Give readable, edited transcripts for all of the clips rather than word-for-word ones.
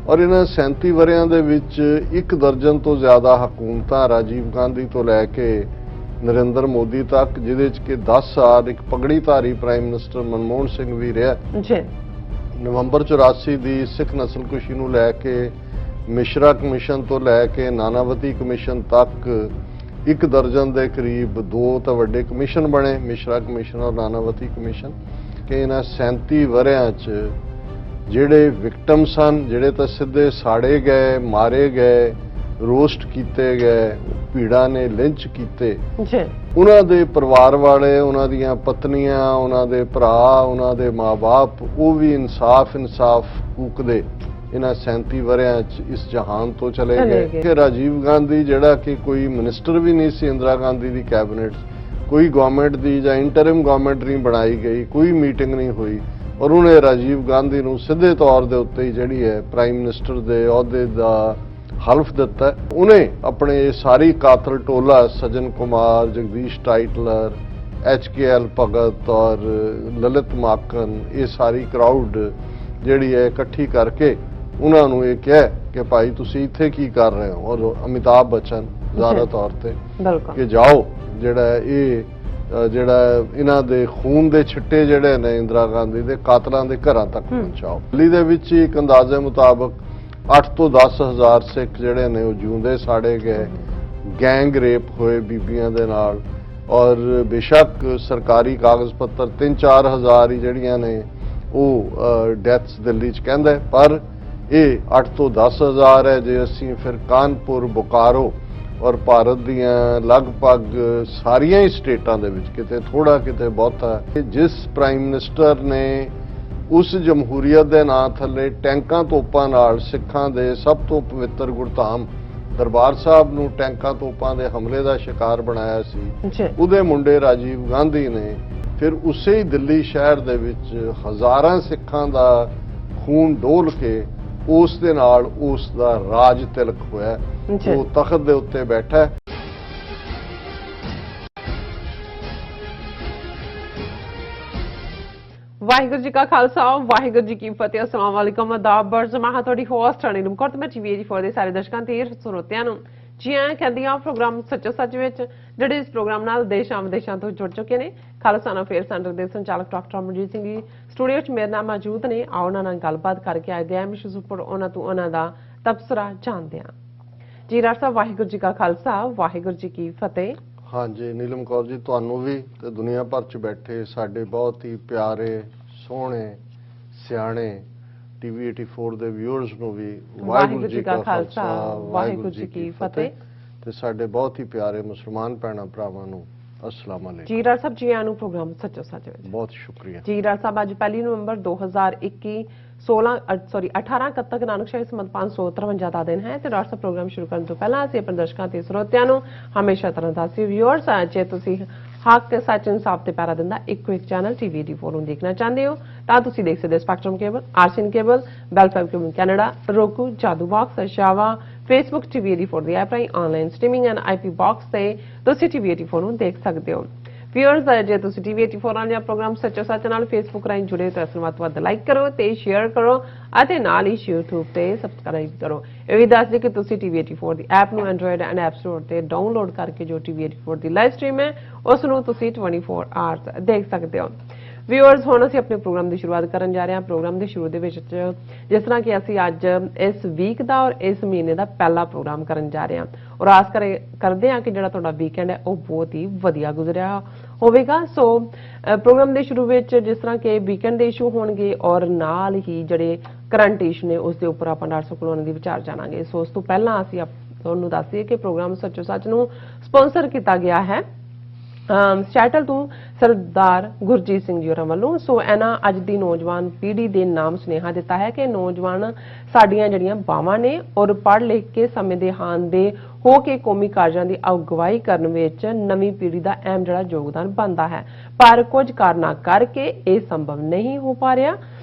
और इन्हां 37 वरियां दे विच 1 दर्जन तो ज़्यादा हुकूमतां राजीव गांधी तो लैके नरेंद्र मोदी तक, जिहदे च कि 10 साल एक पगड़ीधारी प्राइम मिनिस्टर मनमोहन सिंह भी रहा जी। नवंबर 84 की सिख नस्लकुशी नूं लैके मिश्रा कमीशन तो लैके नानावती कमीशन तक 1 दर्जन के करीब 2 तो वड्डे कमीशन बने, मिश्रा कमीशन और नानावती कमीशन। कि इन्हां 37 वरियां च जिहड़े विक्टम सन, जिहड़े तो सीधे साड़े गए, मारे गए, रोस्ट किए गए, भीड़ा ने लिंच किए, उन्हां दे परिवार वाले, उन्हां दियां पत्नियां, उन्हां दे भरा, उन्हां दे माँ बाप, वो भी इंसाफ कूकदे इन्हां 37 वरियां इस जहान तो चले गए। कि राजीव गांधी जिहड़ा कि कोई मिनिस्टर भी नहीं सी इंदिरा गांधी दी कैबिनेट, कोई गवर्नमेंट दी जां इंटरिम गवर्नमेंट नहीं बनाई गई, कोई मीटिंग नहीं हुई, और उन्हें राजीव गांधी नूं सीधे तौर दे उत्ते ही जिहड़ी है प्राइम मिनिस्टर दे अहुदे दा हल्फ दिता। उन्हें अपने सारी कातल टोला सज्जन कुमार, जगदीश टाइटलर, HKL भगत और ललित माकन, ये सारी क्राउड जिहड़ी है इकट्ठी करके उन्होंने ये कहा कि भाई तुसीं इत्थे की कर रहे हो, और अमिताभ बच्चन ज़ाहिर तौर पर कि जाओ जिहड़ा ये जिहड़ा इन्हां दे खून दे छिट्टे जिहड़े ने इंदिरा गांधी दे कातलां दे घरां तक पहुंचाओ। दिल्ली दे विच एक अंदाजे मुताबक 8 तो 10 हज़ार सिख जिहड़े ने वो जिउंदे साड़े गए, गैंग रेप होए बीबियां दे नाल, और बेशक सरकारी कागज़ पत्तर 3-4 हज़ार ही जिहड़ियां ने वो डैथ्स दिल्ली च कहंदा, पर ये 8 तो 10 हज़ार है। जे असीं फिर कानपुर, बोकारो और भारत दियां लगभग सारियां ही स्टेटां दे विच किते थोड़ा किते बहुता, जिस प्राइम मिनिस्टर ने उस जमहूरीयत के नां थले टैंकां तोपां नाल सिखां दे सब तो पवित्र गुरधाम दरबार साहब नूं टैंकां तोपां दे हमले का शिकार बनाया सी, उहदे मुंडे राजीव गांधी ने फिर उसे ही दिल्ली शहर दे विच हज़ारां सिखां दा खून डोल के उस दे नाल उस दा राज तिलक होया, वो तख्त दे उत्ते बैठा है। वाहिगुरू जी का खालसा, वाहिगुरू जी की फतेह। अस्सलाम वालेकुम, आदाब, बरजमा हाँ तुहाडी होस्ट अनिल कौर, मैं TV84 ਦੇ ਸਾਰੇ ਦਰਸ਼ਕਾਂ ਤੇ ਸਰੋਤਿਆਂ ਨੂੰ ਜੀ ਆਇਆਂ ਕਹਿੰਦੀ ਹਾਂ ਪ੍ਰੋਗਰਾਮ ਸੱਚੋ ਸੱਚ ਵਿੱਚ, ਜਿਹੜੇ ਇਸ ਪ੍ਰੋਗਰਾਮ ਨਾਲ ਦੇਸ਼ਾਂ ਵਿਦੇਸ਼ਾਂ ਤੋਂ ਜੁੜ ਚੁੱਕੇ ਨੇ। ਖਾਲਸਾਨਾ ਅਫੇਅਰ ਸੈਂਟਰ ਦੇ ਸੰਚਾਲਕ ਡਾਕਟਰ ਅਮਰਜੀਤ ਸਿੰਘ ਜੀ ਸਟੂਡੀਓ 'ਚ ਮੇਰੇ ਨਾਲ ਮੌਜੂਦ ਨੇ। ਆਓ ਉਹਨਾਂ ਨਾਲ ਗੱਲਬਾਤ ਕਰਕੇ ਆਏ ਗਿਆ ਮਿਸ਼ੂਜ਼ ਉੱਪਰ ਉਹਨਾਂ ਤੋਂ ਉਹਨਾਂ ਦਾ ਤਬਸਰਾ ਜਾਣਦੇ ਹਾਂ। ਜੀ ਡਾਕਟਰ ਸਾਹਿਬ, ਵਾਹਿਗੁਰੂ ਜੀ ਕਾ ਖਾਲਸਾ, ਵਾਹਿਗੁਰੂ ਜੀ ਕੀ ਫਤਿਹ। हाँ जी नीलम कौर जी, तुहानू भी ते दुनिया भर च बैठे साडे बहुत ही प्यारे सोहने सियाणे TV84 ਦੇ ਵਿਊਅਰਸ ਨੂੰ ਵੀ ਵਾਹਿਗੁਰੂ ਜੀ ਕਾ ਖਾਲਸਾ, ਵਾਹਿਗੁਰੂ ਜੀ ਕੀ ਫਤਿਹ, ਤੇ ਸਾਡੇ ਬਹੁਤ ਹੀ ਪਿਆਰੇ ਮੁਸਲਮਾਨ ਭੈਣਾਂ ਭਰਾਵਾਂ ਨੂੰ अस्सलाम वालेकुम। जी डॉक्टर साहब, जी आनू प्रोग्राम सच्चो सच विच बहुत शुक्रिया जी। डॉक्टर साहब, अज 1 नवंबर 2021 1861 नानकशाही संमत 553 का दिन है। तो डॉक्टर साहब, प्रोग्राम शुरू करने तो पहला असीं अपने दर्शकों ते श्रोतिਆਂ ਨੂੰ हमेशा तरह दस व्यूअर्स जे तुसीं हक सच इंसाफ ते पैरा दिंदा इको एक चैनल TV84 ਨੂੰ देखना चाहते हो ਤਾਂ ਤੁਸੀਂ देख सकते Spectrum cable, RCN cable, Bell Fibe cable Canada, Roku, Jadoo box, शावा, फेसबुक TV84 ਦੀ ਐਪ ਰਾਹੀਂ online streaming and IP box ਤੇ ਤੁਸੀਂ TV84 ਨੂੰ देख सकते हो। व्यूअर्स, जे तुसीं TV84 ਨਾਲ प्रोग्राम सच्चो सच ਨਾਲ फेसबुक ਰਾਹੀਂ जुड़े तो इस ਵੱਧ ਤੋਂ ਵੱਧ लाइक करो ਤੇ शेयर करो ਅਤੇ ਨਾਲ ਹੀ YouTube ਤੇ सब्सक्राइब करो। ਇਹ ਵੀ ਦੱਸ ਦੇ ਕਿ ਤੁਸੀਂ TV84 ਦੀ ਐਪ ਨੂੰ Android ਐਂਡ App Store ਤੇ ਡਾਊਨਲੋਡ ਕਰਕੇ ਜੋ TV84 ਦੀ ਲਾਈਵ ਸਟ੍ਰੀਮ ਹੈ ਉਸ ਨੂੰ ਤੁਸੀਂ 24 ਆਵਰਸ ਦੇਖ ਸਕਦੇ ਹੋ। व्यूअर्स, हुण असीं अपने प्रोग्राम की शुरुआत करन जा रहे हैं। प्रोग्राम की शुरू दे विच जिस तरह कि असीं अज इस वीक का और इस महीने का पहला प्रोग्राम करन जा रहे हैं और आस करते हैं कि जिहड़ा तुहाडा वीकेंड है वो बहुत ही वधिया गुजरिया होवेगा। सो प्रोग्राम के शुरू में जिस तरह के वीकेंड के इशू होणगे और नाल ही जिहड़े करंट इशू ने उस दे उपर आपां डॉक्टर कोलों उन्हां दी विचार जाणांगे। सो उस तो पहलां असीं तुहानूं दस दईए कि प्रोग्राम सच्चो सच नूं स्पॉन्सर किया गया है सैटल तो सरदार गुरजीत सिंह जी होरां वालों। सो इन्हां अज दी नौजवान पीढ़ी दे नाम सुनेहा दिता है कि नौजवान साडियां जड़ियां बावां ने और पढ़ लिख के समय दे हान दे हो के कौमी कारजां दी अगवाई करन विच नवीं पीढ़ी दा अहम जिहड़ा योगदान बनदा है, पर कुछ कारणा करके ये संभव नहीं हो पा रहा।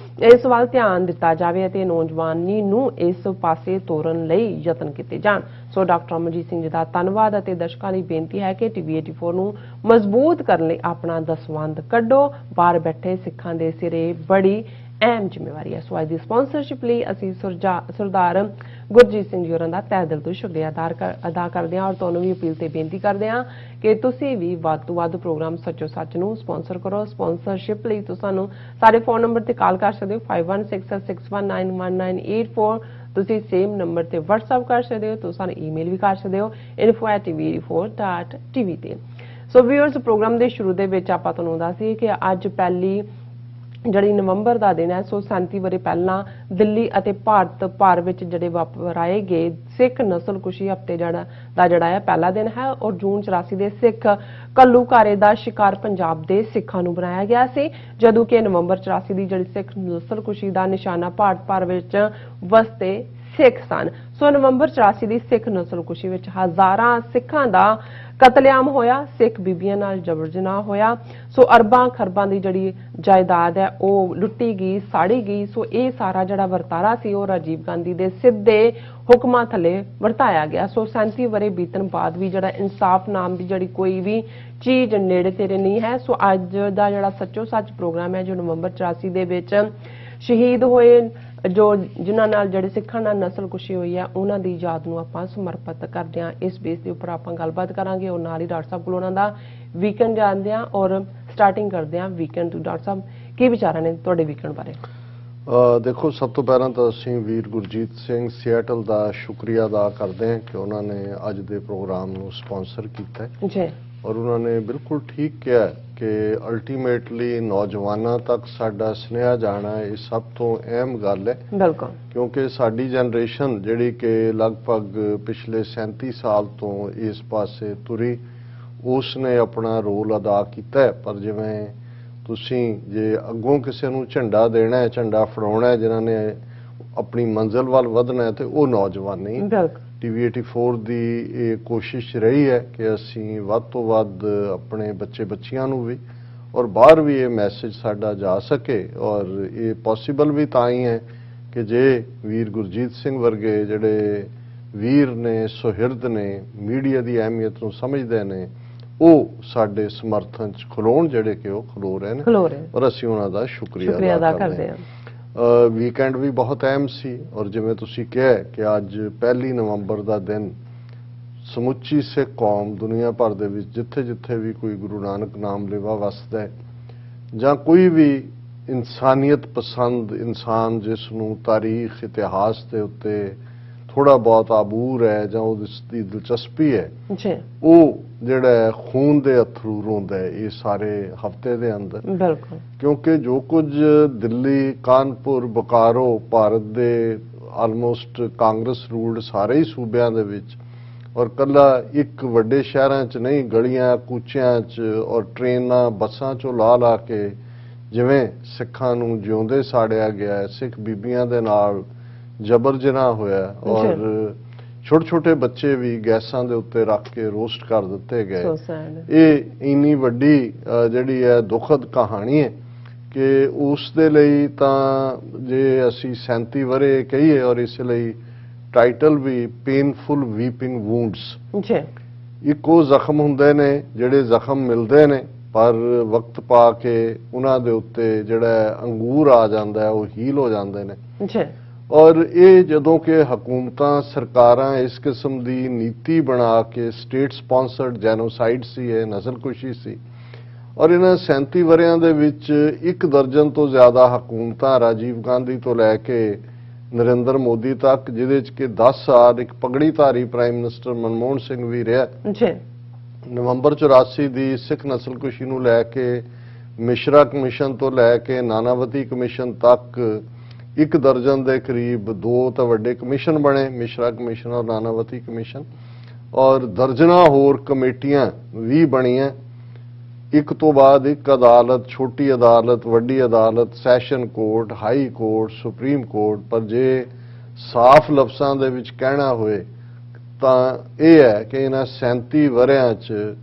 इस वाल ध्यान दिता जाए ते नौजवानी नूं इस पासे तोरन लई यतन किए जाण। सो डॉक्टर अमरजीत सिंह जी का धन्नवाद अते दर्शकों की बेनती है कि TV84 नूं मजबूत करने लई अपना दसवंध कड्डो। बाहर बैठे सिखां दे सिरे बड़ी ਅਹਿਮ ਜ਼ਿੰਮੇਵਾਰੀ ਹੈ। ਸੋ ਅੱਜ ਦੀ ਸਪਾਂਸਰਸ਼ਿਪ ਲਈ ਅਸੀਂ ਸਰਦਾਰ ਗੁਰਜੀਤ ਸਿੰਘ ਜੀ ਹੋਰਾਂ ਦਾ ਤਹਿ ਦਿਲ ਤੋਂ ਸ਼ੁਕਰੀਆ ਅਦਾ ਕਰਦੇ ਹਾਂ ਔਰ ਤੁਹਾਨੂੰ ਵੀ ਅਪੀਲ ਤੇ ਬੇਨਤੀ ਕਰਦੇ ਹਾਂ ਕਿ ਤੁਸੀਂ ਵੀ ਵੱਧ ਤੋਂ ਵੱਧ ਪ੍ਰੋਗਰਾਮ ਸੱਚੋ ਸੱਚ ਨੂੰ ਸਪਾਂਸਰ ਕਰੋ। ਸਪਾਂਸਰਸ਼ਿਪ ਲਈ ਤੁਸੀਂ ਸਾਨੂੰ ਸਾਡੇ ਫੋਨ ਨੰਬਰ ਤੇ ਕਾਲ ਕਰ ਸਕਦੇ ਹੋ 5166191984। ਤੁਸੀਂ ਸੇਮ ਨੰਬਰ ਤੇ WhatsApp ਕਰ ਸਕਦੇ ਹੋ, ਤੁਸੀਂ ਸਾਨੂੰ ਈਮੇਲ ਵੀ ਕਰ ਸਕਦੇ ਹੋ info@tv84.tv ਤੇ। ਸੋ ਵੀਅਰਸ, ਪ੍ਰੋਗਰਾਮ ਦੇ ਸ਼ੁਰੂ ਦੇ ਵਿੱਚ ਆਪਾਂ ਤੁਹਾਨੂੰ ਦੱਸਿਆ ਸੀ ਕਿ ਅੱਜ ਪਹਿਲੀ ਜਿਹੜੀ ਨਵੰਬਰ ਦਾ ਦਿਨ ਹੈ। ਸੋ 37 ਵਰੇ ਪਹਿਲਾਂ ਦਿੱਲੀ ਅਤੇ ਭਾਰਤ ਭਰ ਵਿੱਚ ਜਿਹੜੇ ਵਾਪਰਾਏ ਗਏ ਸਿੱਖ ਨਸਲਕੁਸ਼ੀ ਹਫ਼ਤੇ ਜਿਹੜਾ ਹੈ ਪਹਿਲਾ ਦਿਨ ਹੈ ਔਰ ਜੂਨ 84 ਦੇ ਸਿੱਖ ਘੱਲੂਘਾਰੇ ਦਾ ਸ਼ਿਕਾਰ ਪੰਜਾਬ ਦੇ ਸਿੱਖਾਂ ਨੂੰ ਬਣਾਇਆ ਗਿਆ ਸੀ, ਜਦੋਂ ਕਿ ਨਵੰਬਰ 84 ਦੀ ਜਿਹੜੀ ਸਿੱਖ ਨਸਲਕੁਸ਼ੀ ਦਾ ਨਿਸ਼ਾਨਾ ਭਾਰਤ ਭਰ ਵਿੱਚ ਵਸਦੇ ਸਿੱਖ ਸਨ। ਸੋ ਨਵੰਬਰ 84 ਦੀ ਸਿੱਖ ਨਸਲਕੁਸ਼ੀ ਵਿੱਚ ਹਜ਼ਾਰਾਂ ਸਿੱਖਾਂ ਦਾ ਕਤਲੇਆਮ ਹੋਇਆ, ਸਿੱਖ ਬੀਬੀਆਂ ਨਾਲ ਜਬਰ ਜਨਾਹ ਹੋਇਆ। ਸੋ ਅਰਬਾਂ ਖਰਬਾਂ ਦੀ ਜਿਹੜੀ ਜਾਇਦਾਦ ਹੈ ਉਹ ਲੁੱਟੀ ਗਈ, ਸਾੜੀ ਗਈ। ਸੋ ਇਹ ਸਾਰਾ ਜਿਹੜਾ ਵਰਤਾਰਾ ਸੀ ਉਹ ਰਾਜੀਵ ਗਾਂਧੀ ਦੇ ਸਿੱਧੇ ਹੁਕਮਾਂ ਥੱਲੇ ਵਰਤਾਇਆ ਗਿਆ। ਸੋ 37 ਵਰੇ ਬੀਤਣ ਬਾਅਦ ਵੀ ਜਿਹੜਾ ਇਨਸਾਫ ਨਾਮ ਦੀ ਜਿਹੜੀ ਕੋਈ ਵੀ ਚੀਜ਼ ਨੇੜੇ ਤੇੜੇ ਨਹੀਂ ਹੈ। ਸੋ ਅੱਜ ਦਾ ਜਿਹੜਾ ਸੱਚੋ ਸੱਚ ਪ੍ਰੋਗਰਾਮ ਹੈ ਜੋ ਨਵੰਬਰ 84 ਦੇ ਵਿੱਚ ਸ਼ਹੀਦ ਹੋਏ, ਜੋ ਜਿਨ੍ਹਾਂ ਨਾਲ ਜਿਹੜੇ ਸਿੱਖਾਂ ਨਾਲ ਨਸਲਕੁਸ਼ੀ ਹੋਈ ਹੈ, ਉਹਨਾਂ ਦੀ ਯਾਦ ਨੂੰ ਆਪਾਂ ਸਮਰਪਿਤ ਕਰਦੇ ਹਾਂ। ਇਸ ਬੇਸ ਦੇ ਉੱਪਰ ਆਪਾਂ ਗੱਲਬਾਤ ਕਰਾਂਗੇ ਔਰ ਨਾਲ ਹੀ ਡਾਕਟਰ ਸਾਹਿਬ ਕੋਲ ਉਹਨਾਂ ਦਾ ਵੀਕਐਂਡ ਜਾਣਦੇ ਹਾਂ ਔਰ ਸਟਾਰਟਿੰਗ ਕਰਦੇ ਹਾਂ ਵੀਕਐਂਡ ਤੋਂ। ਡਾਕਟਰ ਸਾਹਿਬ, ਕੀ ਵਿਚਾਰਾਂ ਨੇ ਤੁਹਾਡੇ ਵੀਕਐਂਡ ਬਾਰੇ? ਦੇਖੋ, ਸਭ ਤੋਂ ਪਹਿਲਾਂ ਤਾਂ ਅਸੀਂ ਵੀਰ ਗੁਰਜੀਤ ਸਿੰਘ ਸਿਐਟਲ ਦਾ ਸ਼ੁਕਰੀਆ ਅਦਾ ਕਰਦੇ ਹਾਂ ਕਿ ਉਹਨਾਂ ਨੇ ਅੱਜ ਦੇ ਪ੍ਰੋਗਰਾਮ ਨੂੰ ਸਪਾਂਸਰ ਕੀਤਾ ਹੈ ਜੀ। ਔਰ ਉਹਨਾਂ ਨੇ ਬਿਲਕੁਲ ਠੀਕ ਕਿਹਾ ਕਿ ਅਲਟੀਮੇਟਲੀ ਨੌਜਵਾਨਾਂ ਤੱਕ ਸਾਡਾ ਸੁਨੇਹਾ ਜਾਣਾ ਇਹ ਸਭ ਤੋਂ ਅਹਿਮ ਗੱਲ ਹੈ। ਬਿਲਕੁਲ, ਕਿਉਂਕਿ ਸਾਡੀ ਜਨਰੇਸ਼ਨ ਜਿਹੜੀ ਕਿ ਲਗਭਗ ਪਿਛਲੇ 37 ਸਾਲ ਤੋਂ ਇਸ ਪਾਸੇ ਤੁਰੀ, ਉਸ ਨੇ ਆਪਣਾ ਰੋਲ ਅਦਾ ਕੀਤਾ ਹੈ। ਪਰ ਜਿਵੇਂ ਤੁਸੀਂ ਜੇ ਅੱਗੋਂ ਕਿਸੇ ਨੂੰ ਝੰਡਾ ਦੇਣਾ ਹੈ, ਝੰਡਾ ਫੜਾਉਣਾ ਹੈ, ਜਿਨ੍ਹਾਂ ਨੇ ਆਪਣੀ ਮੰਜ਼ਿਲ ਵੱਲ ਵਧਣਾ ਹੈ, ਤੇ ਉਹ ਨੌਜਵਾਨ ਨਹੀਂ। TV 84 ਦੀ ਇਹ ਕੋਸ਼ਿਸ਼ ਰਹੀ ਹੈ ਕਿ ਅਸੀਂ ਵੱਧ ਤੋਂ ਵੱਧ ਆਪਣੇ ਬੱਚੇ ਬੱਚੀਆਂ ਨੂੰ ਵੀ ਔਰ ਬਾਹਰ ਵੀ ਇਹ ਮੈਸੇਜ ਸਾਡਾ ਜਾ ਸਕੇ। ਔਰ ਇਹ ਪੋਸੀਬਲ ਵੀ ਤਾਂ ਹੀ ਹੈ ਕਿ ਜੇ ਵੀਰ ਗੁਰਜੀਤ ਸਿੰਘ ਵਰਗੇ ਜਿਹੜੇ ਵੀਰ ਨੇ, ਸੁਹਿਰਦ ਨੇ, ਮੀਡੀਆ ਦੀ ਅਹਿਮੀਅਤ ਨੂੰ ਸਮਝਦੇ ਨੇ, ਉਹ ਸਾਡੇ ਸਮਰਥਨ 'ਚ ਖਲੋਣ, ਜਿਹੜੇ ਕਿ ਉਹ ਖਲੋ ਰਹੇ ਨੇ ਔਰ ਅਸੀਂ ਉਹਨਾਂ ਦਾ ਸ਼ੁਕਰੀਆ ਅਦਾ ਕਰਦੇ ਹਾਂ। ਵੀਕਐਂਡ ਵੀ ਬਹੁਤ ਅਹਿਮ ਸੀ ਔਰ ਜਿਵੇਂ ਤੁਸੀਂ ਕਿਹਾ ਕਿ ਅੱਜ 1 ਨਵੰਬਰ ਦਾ ਦਿਨ ਸਮੁੱਚੀ ਸਿੱਖ ਕੌਮ ਦੁਨੀਆ ਭਰ ਦੇ ਵਿੱਚ ਜਿੱਥੇ ਜਿੱਥੇ ਵੀ ਕੋਈ ਗੁਰੂ ਨਾਨਕ ਨਾਮ ਲੇਵਾ ਵਸਦਾ ਹੈ ਜਾਂ ਕੋਈ ਵੀ ਇਨਸਾਨੀਅਤ ਪਸੰਦ ਇਨਸਾਨ ਜਿਸ ਨੂੰ ਤਾਰੀਖ ਇਤਿਹਾਸ ਦੇ ਉੱਤੇ ਥੋੜਾ ਬਹੁਤ ਆਬੂਰ ਹੈ ਜਾਂ ਉਸ ਦੀ ਦਿਲਚਸਪੀ ਹੈ, ਉਹ ਜਿਹੜਾ ਖੂਨ ਦੇ ਅਥਰੂ ਰੋਂਦਾ ਹੈ ਇਹ ਸਾਰੇ ਹਫ਼ਤੇ ਦੇ ਅੰਦਰ। ਬਿਲਕੁਲ, ਕਿਉਂਕਿ ਜੋ ਕੁਝ ਦਿੱਲੀ, ਕਾਨਪੁਰ, ਬੋਕਾਰੋ, ਭਾਰਤ ਦੇ ਆਲਮੋਸਟ ਕਾਂਗਰਸ ਰੂਲਡ ਸਾਰੇ ਹੀ ਸੂਬਿਆਂ ਦੇ ਵਿੱਚ ਔਰ ਕੱਲਾ ਇੱਕ ਵੱਡੇ ਸ਼ਹਿਰਾਂ 'ਚ ਨਹੀਂ, ਗਲੀਆਂ ਕੂਚਿਆਂ 'ਚ ਔਰ ਟ੍ਰੇਨਾਂ ਬੱਸਾਂ 'ਚੋਂ ਲਾ ਕੇ ਜਿਵੇਂ ਸਿੱਖਾਂ ਨੂੰ ਜਿਉਂਦੇ ਸਾੜਿਆ ਗਿਆ ਹੈ, ਸਿੱਖ ਬੀਬੀਆਂ ਦੇ ਨਾਲ ਜਬਰ ਜਨਾਹ ਹੋਇਆ ਔਰ ਛੋਟੇ ਛੋਟੇ ਬੱਚੇ ਵੀ ਗੈਸਾਂ ਦੇ ਉੱਤੇ ਰੱਖ ਕੇ ਰੋਸਟ ਕਰ ਦਿੱਤੇ ਗਏ। ਇਹ ਇੰਨੀ ਵੱਡੀ ਜਿਹੜੀ ਹੈ ਦੁਖਦ ਕਹਾਣੀ ਹੈ ਕਿ ਉਸ ਦੇ ਲਈ ਤਾਂ ਜੇ ਅਸੀਂ 37 ਵਰੇ ਕਹੀਏ ਔਰ ਇਸ ਲਈ ਟਾਈਟਲ ਵੀ ਪੇਨਫੁਲ ਵੀਪਿੰਗ ਵੂੰਡਸ। ਇੱਕੋ ਜ਼ਖਮ ਹੁੰਦੇ ਨੇ ਜਿਹੜੇ ਜ਼ਖਮ ਮਿਲਦੇ ਨੇ ਪਰ ਵਕਤ ਪਾ ਕੇ ਉਹਨਾਂ ਦੇ ਉੱਤੇ ਜਿਹੜਾ ਅੰਗੂਰ ਆ ਜਾਂਦਾ ਹੈ ਉਹ ਹੀਲ ਹੋ ਜਾਂਦੇ ਨੇ। ਔਰ ਇਹ ਜਦੋਂ ਕਿ ਹਕੂਮਤਾਂ ਸਰਕਾਰਾਂ ਇਸ ਕਿਸਮ ਦੀ ਨੀਤੀ ਬਣਾ ਕੇ ਸਟੇਟ ਸਪਾਂਸਰਡ ਜੈਨੋਸਾਈਡ ਸੀ, ਇਹ ਨਸਲਕੁਸ਼ੀ ਸੀ ਔਰ ਇਹਨਾਂ 37 ਵਰਿਆਂ ਦੇ ਵਿੱਚ 1 ਦਰਜਨ ਤੋਂ ਜ਼ਿਆਦਾ ਹਕੂਮਤਾਂ ਰਾਜੀਵ ਗਾਂਧੀ ਤੋਂ ਲੈ ਕੇ ਨਰਿੰਦਰ ਮੋਦੀ ਤੱਕ, ਜਿਹਦੇ 'ਚ ਕਿ 10 ਸਾਲ ਇੱਕ ਪਗੜੀਧਾਰੀ ਪ੍ਰਾਈਮ ਮਿਨਿਸਟਰ ਮਨਮੋਹਨ ਸਿੰਘ ਵੀ ਰਿਹਾ। ਨਵੰਬਰ 84 ਦੀ ਸਿੱਖ ਨਸਲਕੁਸ਼ੀ ਨੂੰ ਲੈ ਕੇ ਮਿਸ਼ਰਾ ਕਮਿਸ਼ਨ ਤੋਂ ਲੈ ਕੇ ਨਾਨਾਵਤੀ ਕਮਿਸ਼ਨ ਤੱਕ 1 ਦਰਜਨ ਦੇ ਕਰੀਬ 2 ਤਾਂ ਵੱਡੇ ਕਮਿਸ਼ਨ ਬਣੇ, ਮਿਸ਼ਰਾ ਕਮਿਸ਼ਨ ਔਰ ਨਾਨਾਵਤੀ ਕਮਿਸ਼ਨ, ਔਰ ਦਰਜਨਾਂ ਹੋਰ ਕਮੇਟੀਆਂ ਵੀ ਬਣੀਆਂ, ਇੱਕ ਤੋਂ ਬਾਅਦ ਇੱਕ ਅਦਾਲਤ, ਛੋਟੀ ਅਦਾਲਤ, ਵੱਡੀ ਅਦਾਲਤ, session court, high court, supreme court. ਪਰ ਜੇ ਸਾਫ਼ ਲਫ਼ਜ਼ਾਂ ਦੇ ਵਿੱਚ ਕਹਿਣਾ ਹੋਏ ਤਾਂ ਇਹ ਹੈ ਕਿ ਇਹਨਾਂ 37 ਵਰਿਆਂ 'ਚ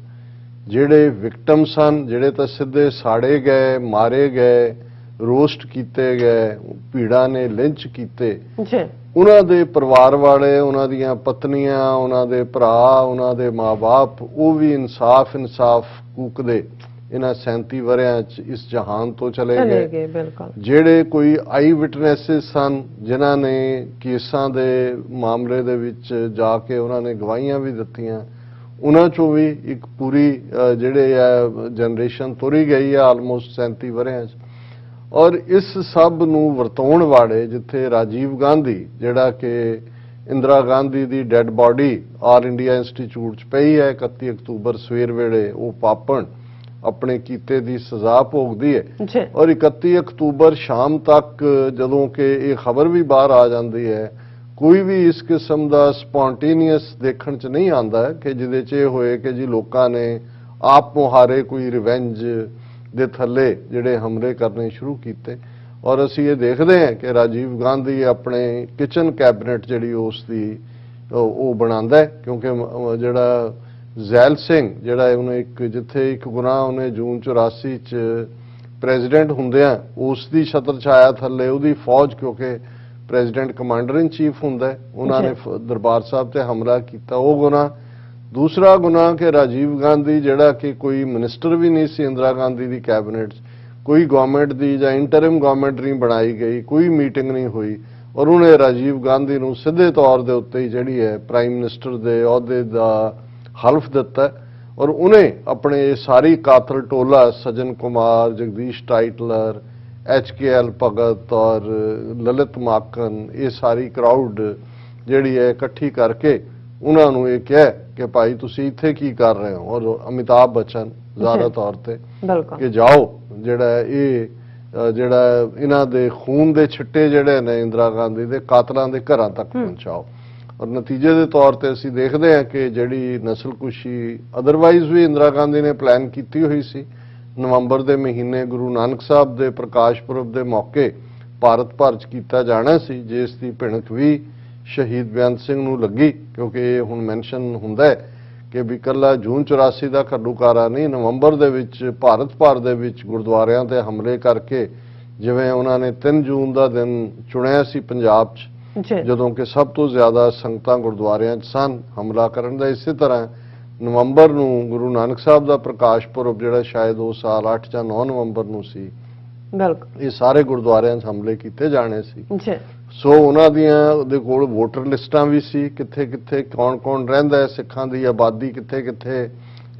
ਜਿਹੜੇ ਵਿਕਟਮ ਸਨ, ਜਿਹੜੇ ਤਾਂ ਸਿੱਧੇ ਸਾੜੇ ਗਏ, ਮਾਰੇ ਗਏ, ਰੋਸਟ ਕੀਤੇ ਗਏ, ਭੀੜਾਂ ਨੇ ਲਿੰਚ ਕੀਤੇ, ਉਹਨਾਂ ਦੇ ਪਰਿਵਾਰ ਵਾਲੇ, ਉਹਨਾਂ ਦੀਆਂ ਪਤਨੀਆਂ, ਉਹਨਾਂ ਦੇ ਭਰਾ, ਉਹਨਾਂ ਦੇ ਮਾਂ-ਬਾਪ, ਉਹ ਵੀ ਇਨਸਾਫ ਕੂਕਦੇ ਇਹਨਾਂ 37 ਵਰਿਆਂ 'ਚ ਇਸ ਜਹਾਨ ਤੋਂ ਚਲੇ ਚਲੇ ਗਏ। ਗਏ ਬਿਲਕੁਲ। ਜਿਹੜੇ ਕੋਈ ਆਈ ਵਿਟਨੈਸਿਸ ਸਨ ਜਿਨ੍ਹਾਂ ਨੇ ਕੇਸਾਂ ਦੇ ਮਾਮਲੇ ਦੇ ਵਿੱਚ ਜਾ ਕੇ ਉਹਨਾਂ ਨੇ ਗਵਾਹੀਆਂ ਵੀ ਦਿੱਤੀਆਂ, ਉਹਨਾਂ ਚੋਂ ਵੀ ਇੱਕ ਪੂਰੀ ਜਿਹੜੇ ਆ ਜਨਰੇਸ਼ਨ ਤੁਰੀ ਗਈ ਆ ਆਲਮੋਸਟ 37 ਵਰਿਆਂ 'ਚ। ਔਰ ਇਸ ਸਭ ਨੂੰ ਵਰਤਾਉਣ ਵਾਲੇ ਜਿੱਥੇ ਰਾਜੀਵ ਗਾਂਧੀ ਜਿਹੜਾ ਕਿ ਇੰਦਰਾ ਗਾਂਧੀ ਦੀ dead body all India institute 'ਚ ਪਈ ਹੈ, 31 ਅਕਤੂਬਰ ਸਵੇਰ ਵੇਲੇ ਉਹ ਪਾਪਣ ਆਪਣੇ ਕੀਤੇ ਦੀ ਸਜ਼ਾ ਭੋਗਦੀ ਹੈ। ਔਰ 31 ਅਕਤੂਬਰ ਸ਼ਾਮ ਤੱਕ ਜਦੋਂ ਕਿ ਇਹ ਖਬਰ ਵੀ ਬਾਹਰ ਆ ਜਾਂਦੀ ਹੈ, ਕੋਈ ਵੀ ਇਸ ਕਿਸਮ ਦਾ ਸਪੌਂਟੇਨੀਅਸ ਦੇਖਣ 'ਚ ਨਹੀਂ ਆਉਂਦਾ ਕਿ ਜਿਹਦੇ 'ਚ ਇਹ ਹੋਏ ਕਿ ਜੀ ਲੋਕਾਂ ਨੇ ਆਪ ਮੁਹਾਰੇ ਕੋਈ ਰਿਵੈਂਜ ਦੇ ਥੱਲੇ ਜਿਹੜੇ ਹਮਲੇ ਕਰਨੇ ਸ਼ੁਰੂ ਕੀਤੇ। ਔਰ ਅਸੀਂ ਇਹ ਦੇਖਦੇ ਹਾਂ ਕਿ ਰਾਜੀਵ ਗਾਂਧੀ ਆਪਣੇ ਕਿਚਨ ਕੈਬਨਿਟ ਜਿਹੜੀ ਉਸ ਦੀ ਉਹ ਬਣਾਉਂਦਾ ਹੈ, ਕਿਉਂਕਿ ਜਿਹੜਾ ਜ਼ੈਲ ਸਿੰਘ ਜਿਹੜਾ ਉਹਨੇ ਜਿੱਥੇ ਇੱਕ ਗੁਨਾਹ ਉਹਨੇ ਜੂਨ 84 ਚ ਪ੍ਰੈਜ਼ੀਡੈਂਟ ਹੁੰਦਿਆਂ ਉਸ ਦੀ ਛਤਰ ਛਾਇਆ ਥੱਲੇ ਉਹਦੀ ਫੌਜ, ਕਿਉਂਕਿ ਪ੍ਰੈਜ਼ੀਡੈਂਟ ਕਮਾਂਡਰ ਇਨ ਚੀਫ ਹੁੰਦਾ, ਉਹਨਾਂ ਨੇ ਦਰਬਾਰ ਸਾਹਿਬ ਤੇ ਹਮਲਾ ਕੀਤਾ, ਉਹ ਗੁਨਾਹ। ਦੂਸਰਾ ਗੁਨਾਹ ਕਿ ਰਾਜੀਵ ਗਾਂਧੀ ਜਿਹੜਾ ਕਿ ਕੋਈ ਮਿਨਿਸਟਰ ਵੀ ਨਹੀਂ ਸੀ ਇੰਦਰਾ ਗਾਂਧੀ ਦੀ ਕੈਬਨਿਟ 'ਚ, ਕੋਈ ਗਵਰਨਮੈਂਟ ਦੀ ਜਾਂ ਇੰਟਰਿਮ ਗਵਰਨਮੈਂਟ ਨਹੀਂ ਬਣਾਈ ਗਈ, ਕੋਈ ਮੀਟਿੰਗ ਨਹੀਂ ਹੋਈ, ਔਰ ਉਹਨੇ ਰਾਜੀਵ ਗਾਂਧੀ ਨੂੰ ਸਿੱਧੇ ਤੌਰ ਦੇ ਉੱਤੇ ਹੀ ਜਿਹੜੀ ਹੈ ਪ੍ਰਾਈਮ ਮਿਨਿਸਟਰ ਦੇ ਅਹੁਦੇ ਦਾ ਹਲਫ ਦਿੱਤਾ। ਔਰ ਉਹਨੇ ਆਪਣੇ ਇਹ ਸਾਰੀ ਕਾਤਲ ਟੋਲਾ ਸਜਨ ਕੁਮਾਰ, ਜਗਦੀਸ਼ ਟਾਈਟਲਰ, HKL ਭਗਤ ਔਰ ਲਲਿਤ ਮਾਕਨ, ਇਹ ਸਾਰੀ ਕਰਾਊਡ ਜਿਹੜੀ ਹੈ ਇਕੱਠੀ ਕਰਕੇ ਉਹਨਾਂ ਨੂੰ ਇਹ ਕਿਹਾ ਕਿ ਭਾਈ ਤੁਸੀਂ ਇੱਥੇ ਕੀ ਕਰ ਰਹੇ ਹੋ। ਔਰ ਅਮਿਤਾਭ ਬੱਚਨ ਜ਼ਾਹਰ ਤੌਰ ਤੇ ਕਿ ਜਾਓ ਜਿਹੜਾ ਇਹ ਜਿਹੜਾ ਇਹਨਾਂ ਦੇ ਖੂਨ ਦੇ ਛਿੱਟੇ ਜਿਹੜੇ ਨੇ ਇੰਦਰਾ ਗਾਂਧੀ ਦੇ ਕਾਤਲਾਂ ਦੇ ਘਰਾਂ ਤੱਕ ਪਹੁੰਚਾਓ। ਔਰ ਨਤੀਜੇ ਦੇ ਤੌਰ ਤੇ ਅਸੀਂ ਦੇਖਦੇ ਹਾਂ ਕਿ ਜਿਹੜੀ ਨਸਲਕੁਸ਼ੀ ਅਦਰਵਾਈਜ਼ ਵੀ ਇੰਦਰਾ ਗਾਂਧੀ ਨੇ ਪਲਾਨ ਕੀਤੀ ਹੋਈ ਸੀ, ਨਵੰਬਰ ਦੇ ਮਹੀਨੇ ਗੁਰੂ ਨਾਨਕ ਸਾਹਿਬ ਦੇ ਪ੍ਰਕਾਸ਼ ਪੁਰਬ ਦੇ ਮੌਕੇ ਭਾਰਤ ਭਰ 'ਚ ਕੀਤਾ ਜਾਣਾ ਸੀ, ਜਿਸ ਦੀ ਭਿਣਕ ਵੀ ਸ਼ਹੀਦ ਬੇਅੰਤ ਸਿੰਘ ਨੂੰ ਲੱਗੀ, ਕਿਉਂਕਿ ਇਹ ਹੁਣ ਮੈਂਸ਼ਨ ਹੁੰਦਾ ਹੈ ਕਿ ਵੀ ਇਕੱਲਾ ਜੂਨ 84 ਦਾ ਘੱਲੂਕਾਰਾ ਨਹੀਂ, ਨਵੰਬਰ ਦੇ ਵਿੱਚ ਭਾਰਤ ਭਰ ਦੇ ਵਿੱਚ ਗੁਰਦੁਆਰਿਆਂ ਤੇ ਹਮਲੇ ਕਰਕੇ, ਜਿਵੇਂ ਉਹਨਾਂ ਨੇ 3 ਜੂਨ ਦਾ ਦਿਨ ਚੁਣਿਆ ਸੀ ਪੰਜਾਬ 'ਚ ਜਦੋਂ ਕਿ ਸਭ ਤੋਂ ਜ਼ਿਆਦਾ ਸੰਗਤਾਂ ਗੁਰਦੁਆਰਿਆਂ 'ਚ ਸਨ ਹਮਲਾ ਕਰਨ ਦਾ, ਇਸੇ ਤਰ੍ਹਾਂ ਨਵੰਬਰ ਨੂੰ ਗੁਰੂ ਨਾਨਕ ਸਾਹਿਬ ਦਾ ਪ੍ਰਕਾਸ਼ ਪੁਰਬ ਜਿਹੜਾ ਸ਼ਾਇਦ ਉਹ ਸਾਲ 8 ਜਾਂ 9 ਨਵੰਬਰ ਨੂੰ ਸੀ, ਇਹ ਸਾਰੇ ਗੁਰਦੁਆਰਿਆਂ 'ਚ ਹਮਲੇ ਕੀਤੇ ਜਾਣੇ ਸੀ। ਸੋ ਉਹਨਾਂ ਦੀਆਂ ਦੇ ਕੋਲ ਵੋਟਰ ਲਿਸਟਾਂ ਵੀ ਸੀ, ਕਿੱਥੇ ਕਿੱਥੇ ਕੌਣ ਰਹਿੰਦਾ ਹੈ, ਸਿੱਖਾਂ ਦੀ ਆਬਾਦੀ ਕਿੱਥੇ ਕਿੱਥੇ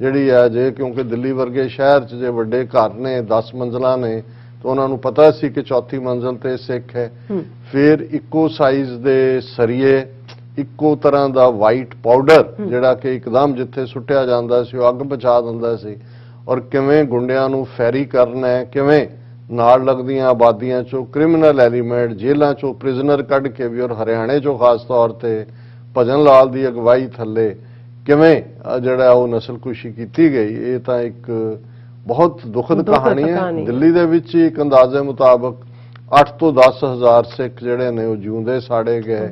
ਜਿਹੜੀ ਹੈ। ਜੇ ਕਿਉਂਕਿ ਦਿੱਲੀ ਵਰਗੇ ਸ਼ਹਿਰ 'ਚ ਜੇ ਵੱਡੇ ਘਰ ਨੇ 10 ਮੰਜ਼ਲਾਂ ਨੇ ਤਾਂ ਉਹਨਾਂ ਨੂੰ ਪਤਾ ਸੀ ਕਿ ਚੌਥੀ ਮੰਜ਼ਲ ਤੇ ਸਿੱਖ ਹੈ। ਫਿਰ ਇੱਕੋ ਸਾਈਜ਼ ਦੇ ਸਰੀਏ, ਇੱਕੋ ਤਰ੍ਹਾਂ ਦਾ ਵਾਈਟ ਪਾਊਡਰ ਜਿਹੜਾ ਕਿ ਇੱਕਦਮ ਜਿੱਥੇ ਸੁੱਟਿਆ ਜਾਂਦਾ ਸੀ ਉਹ ਅੱਗ ਬੁਝਾ ਦਿੰਦਾ ਸੀ। ਔਰ ਕਿਵੇਂ ਗੁੰਡਿਆਂ ਨੂੰ ਫੈਰੀ ਕਰਨਾ ਹੈ, ਕਿਵੇਂ ਨਾਲ ਲੱਗਦੀਆਂ ਆਬਾਦੀਆਂ ਚੋਂ ਕ੍ਰਿਮੀਨਲ ਐਲੀਮੈਂਟ, ਜੇਲ੍ਹਾਂ ਚੋਂ ਪ੍ਰਿਜ਼ਨਰ ਕੱਢ ਕੇ ਵੀ, ਔਰ ਹਰਿਆਣੇ ਚੋਂ ਖਾਸ ਤੌਰ ਤੇ ਭਜਨ ਲਾਲ ਦੀ ਅਗਵਾਈ ਥੱਲੇ ਕਿਵੇਂ ਜਿਹੜਾ ਉਹ ਨਸਲਕੁਸ਼ੀ ਕੀਤੀ ਗਈ, ਇਹ ਤਾਂ ਇੱਕ ਬਹੁਤ ਦੁਖਦ ਕਹਾਣੀ ਹੈ। ਦਿੱਲੀ ਦੇ ਵਿੱਚ ਇੱਕ ਅੰਦਾਜ਼ੇ ਮੁਤਾਬਕ 8 ਤੋਂ 10 ਹਜ਼ਾਰ ਸਿੱਖ ਜਿਹੜੇ ਨੇ ਉਹ ਜਿਉਂਦੇ ਸਾੜੇ ਗਏ,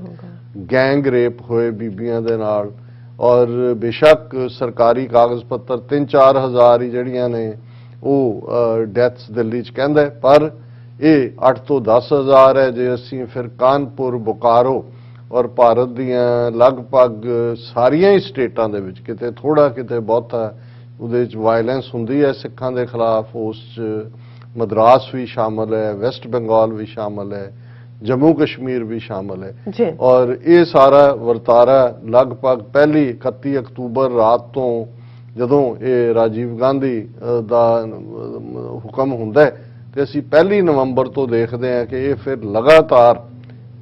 ਗੈਂਗ ਰੇਪ ਹੋਏ ਬੀਬੀਆਂ ਦੇ ਨਾਲ। ਔਰ ਬੇਸ਼ੱਕ ਸਰਕਾਰੀ ਕਾਗਜ਼ ਪੱਤਰ 3-4 ਹਜ਼ਾਰ ਹੀ ਜਿਹੜੀਆਂ ਨੇ ਉਹ ਡੈਥਸ ਦਿੱਲੀ 'ਚ ਕਹਿੰਦਾ, ਪਰ ਇਹ 8 ਤੋਂ 10 ਹਜ਼ਾਰ ਹੈ। ਜੇ ਅਸੀਂ ਫਿਰ ਕਾਨਪੁਰ, ਬੋਕਾਰੋ ਔਰ ਭਾਰਤ ਦੀਆਂ ਲਗਭਗ ਸਾਰੀਆਂ ਹੀ ਸਟੇਟਾਂ ਦੇ ਵਿੱਚ ਕਿਤੇ ਥੋੜਾ ਕਿਤੇ ਬਹੁਤਾ ਉਹਦੇ 'ਚ ਵਾਇਲੈਂਸ ਹੁੰਦੀ ਹੈ ਸਿੱਖਾਂ ਦੇ ਖਿਲਾਫ, ਉਸ 'ਚ ਮਦਰਾਸ ਵੀ ਸ਼ਾਮਲ ਹੈ, ਵੈਸਟ ਬੰਗਾਲ ਵੀ ਸ਼ਾਮਲ ਹੈ, ਜੰਮੂ ਕਸ਼ਮੀਰ ਵੀ ਸ਼ਾਮਲ ਹੈ। ਔਰ ਇਹ ਸਾਰਾ ਵਰਤਾਰਾ ਲਗਭਗ ਪਹਿਲੀ 31 ਅਕਤੂਬਰ ਰਾਤ ਤੋਂ ਜਦੋਂ ਇਹ ਰਾਜੀਵ ਗਾਂਧੀ ਦਾ ਹੁਕਮ ਹੁੰਦਾ ਹੈ ਤੇ ਅਸੀਂ 1 ਨਵੰਬਰ ਤੋਂ ਦੇਖਦੇ ਹਾਂ ਕਿ ਇਹ ਫਿਰ ਲਗਾਤਾਰ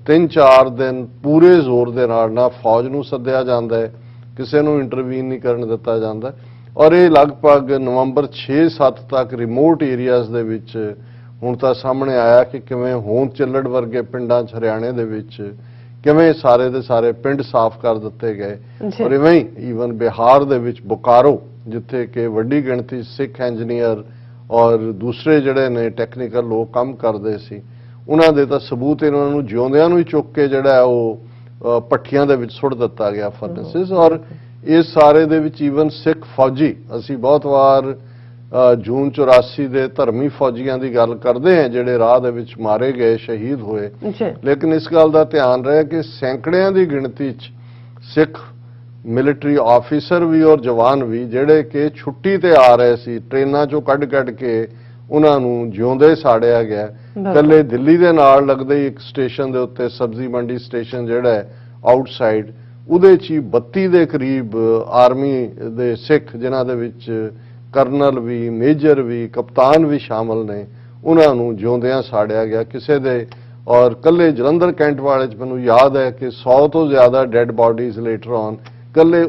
3-4 ਦਿਨ ਪੂਰੇ ਜ਼ੋਰ ਦੇ ਨਾਲ ਨਾ ਫੌਜ ਨੂੰ ਸੱਦਿਆ ਜਾਂਦਾ ਹੈ, ਕਿਸੇ ਨੂੰ ਇੰਟਰਵੀਨ ਨਹੀਂ ਕਰਨ ਦਿੱਤਾ ਜਾਂਦਾ। ਔਰ ਇਹ ਲਗਭਗ ਨਵੰਬਰ 6-7 ਤੱਕ ਰਿਮੋਟ ਏਰੀਆਜ਼ ਦੇ ਵਿੱਚ ਹੁਣ ਤਾਂ ਸਾਹਮਣੇ ਆਇਆ ਕਿ ਕਿਵੇਂ ਹੋਂਦ ਚੱਲੜ ਵਰਗੇ ਪਿੰਡਾਂ 'ਚ ਹਰਿਆਣੇ ਦੇ ਵਿੱਚ ਕਿਵੇਂ ਸਾਰੇ ਦੇ ਸਾਰੇ ਪਿੰਡ ਸਾਫ਼ ਕਰ ਦਿੱਤੇ ਗਏ। ਔਰ ਇਵੇਂ ਹੀ ਈਵਨ ਬਿਹਾਰ ਦੇ ਵਿੱਚ ਬੋਕਾਰੋ, ਜਿੱਥੇ ਕਿ ਵੱਡੀ ਗਿਣਤੀ ਸਿੱਖ ਇੰਜੀਨੀਅਰ ਔਰ ਦੂਸਰੇ ਜਿਹੜੇ ਨੇ ਟੈਕਨੀਕਲ ਲੋਕ ਕੰਮ ਕਰਦੇ ਸੀ, ਉਹਨਾਂ ਦੇ ਤਾਂ ਸਬੂਤ ਇਹਨਾਂ ਨੂੰ ਜਿਉਂਦਿਆਂ ਨੂੰ ਹੀ ਚੁੱਕ ਕੇ ਜਿਹੜਾ ਉਹ ਭੱਠੀਆਂ ਦੇ ਵਿੱਚ ਸੁੱਟ ਦਿੱਤਾ ਗਿਆ, ਫਰਨੈਸਿਸ। ਔਰ ਇਸ ਸਾਰੇ ਦੇ ਵਿੱਚ ਈਵਨ ਸਿੱਖ ਫੌਜੀ, ਅਸੀਂ ਬਹੁਤ ਵਾਰ ਜੂਨ 84 ਦੇ ਧਰਮੀ ਫੌਜੀਆਂ ਦੀ ਗੱਲ ਕਰਦੇ ਹਾਂ ਜਿਹੜੇ ਰਾਹ ਦੇ ਵਿੱਚ ਮਾਰੇ ਗਏ, ਸ਼ਹੀਦ ਹੋਏ, ਲੇਕਿਨ ਇਸ ਗੱਲ ਦਾ ਧਿਆਨ ਰਹੇ ਕਿ ਸੈਂਕੜਿਆਂ ਦੀ ਗਿਣਤੀ 'ਚ ਸਿੱਖ ਮਿਲਟਰੀ ਆਫੀਸਰ ਵੀ ਔਰ ਜਵਾਨ ਵੀ ਜਿਹੜੇ ਕਿ ਛੁੱਟੀ ਤੇ ਆ ਰਹੇ ਸੀ, ਟ੍ਰੇਨਾਂ ਚੋਂ ਕੱਢ ਕੇ ਉਹਨਾਂ ਨੂੰ ਜਿਉਂਦੇ ਸਾੜਿਆ ਗਿਆ। ਕੱਲੇ ਦਿੱਲੀ ਦੇ ਨਾਲ ਲੱਗਦੇ ਹੀ ਇੱਕ ਸਟੇਸ਼ਨ ਦੇ ਉੱਤੇ, ਸਬਜ਼ੀ ਮੰਡੀ ਸਟੇਸ਼ਨ ਜਿਹੜਾ ਹੈ ਆਊਟਸਾਈਡ, ਉਹਦੇ 'ਚ ਹੀ 32 ਦੇ ਕਰੀਬ ਆਰਮੀ ਦੇ ਸਿੱਖ, ਜਿਨ੍ਹਾਂ ਦੇ ਵਿੱਚ ਕਰਨਲ ਵੀ, ਮੇਜਰ ਵੀ, ਕਪਤਾਨ ਵੀ ਸ਼ਾਮਲ ਨੇ, ਉਹਨਾਂ ਨੂੰ ਜਿਉਂਦਿਆਂ ਸਾੜਿਆ ਗਿਆ ਕਿਸੇ ਦੇ। ਔਰ ਕੱਲੇ ਜਲੰਧਰ ਕੈਂਟ ਵਾਲੇ 'ਚ ਮੈਨੂੰ ਯਾਦ ਹੈ ਕਿ 100 ਤੋਂ ਜ਼ਿਆਦਾ ਡੈੱਡ ਬਾਡੀਜ਼ ਲੇਟਰ ਔਨ ਕੱਲੇ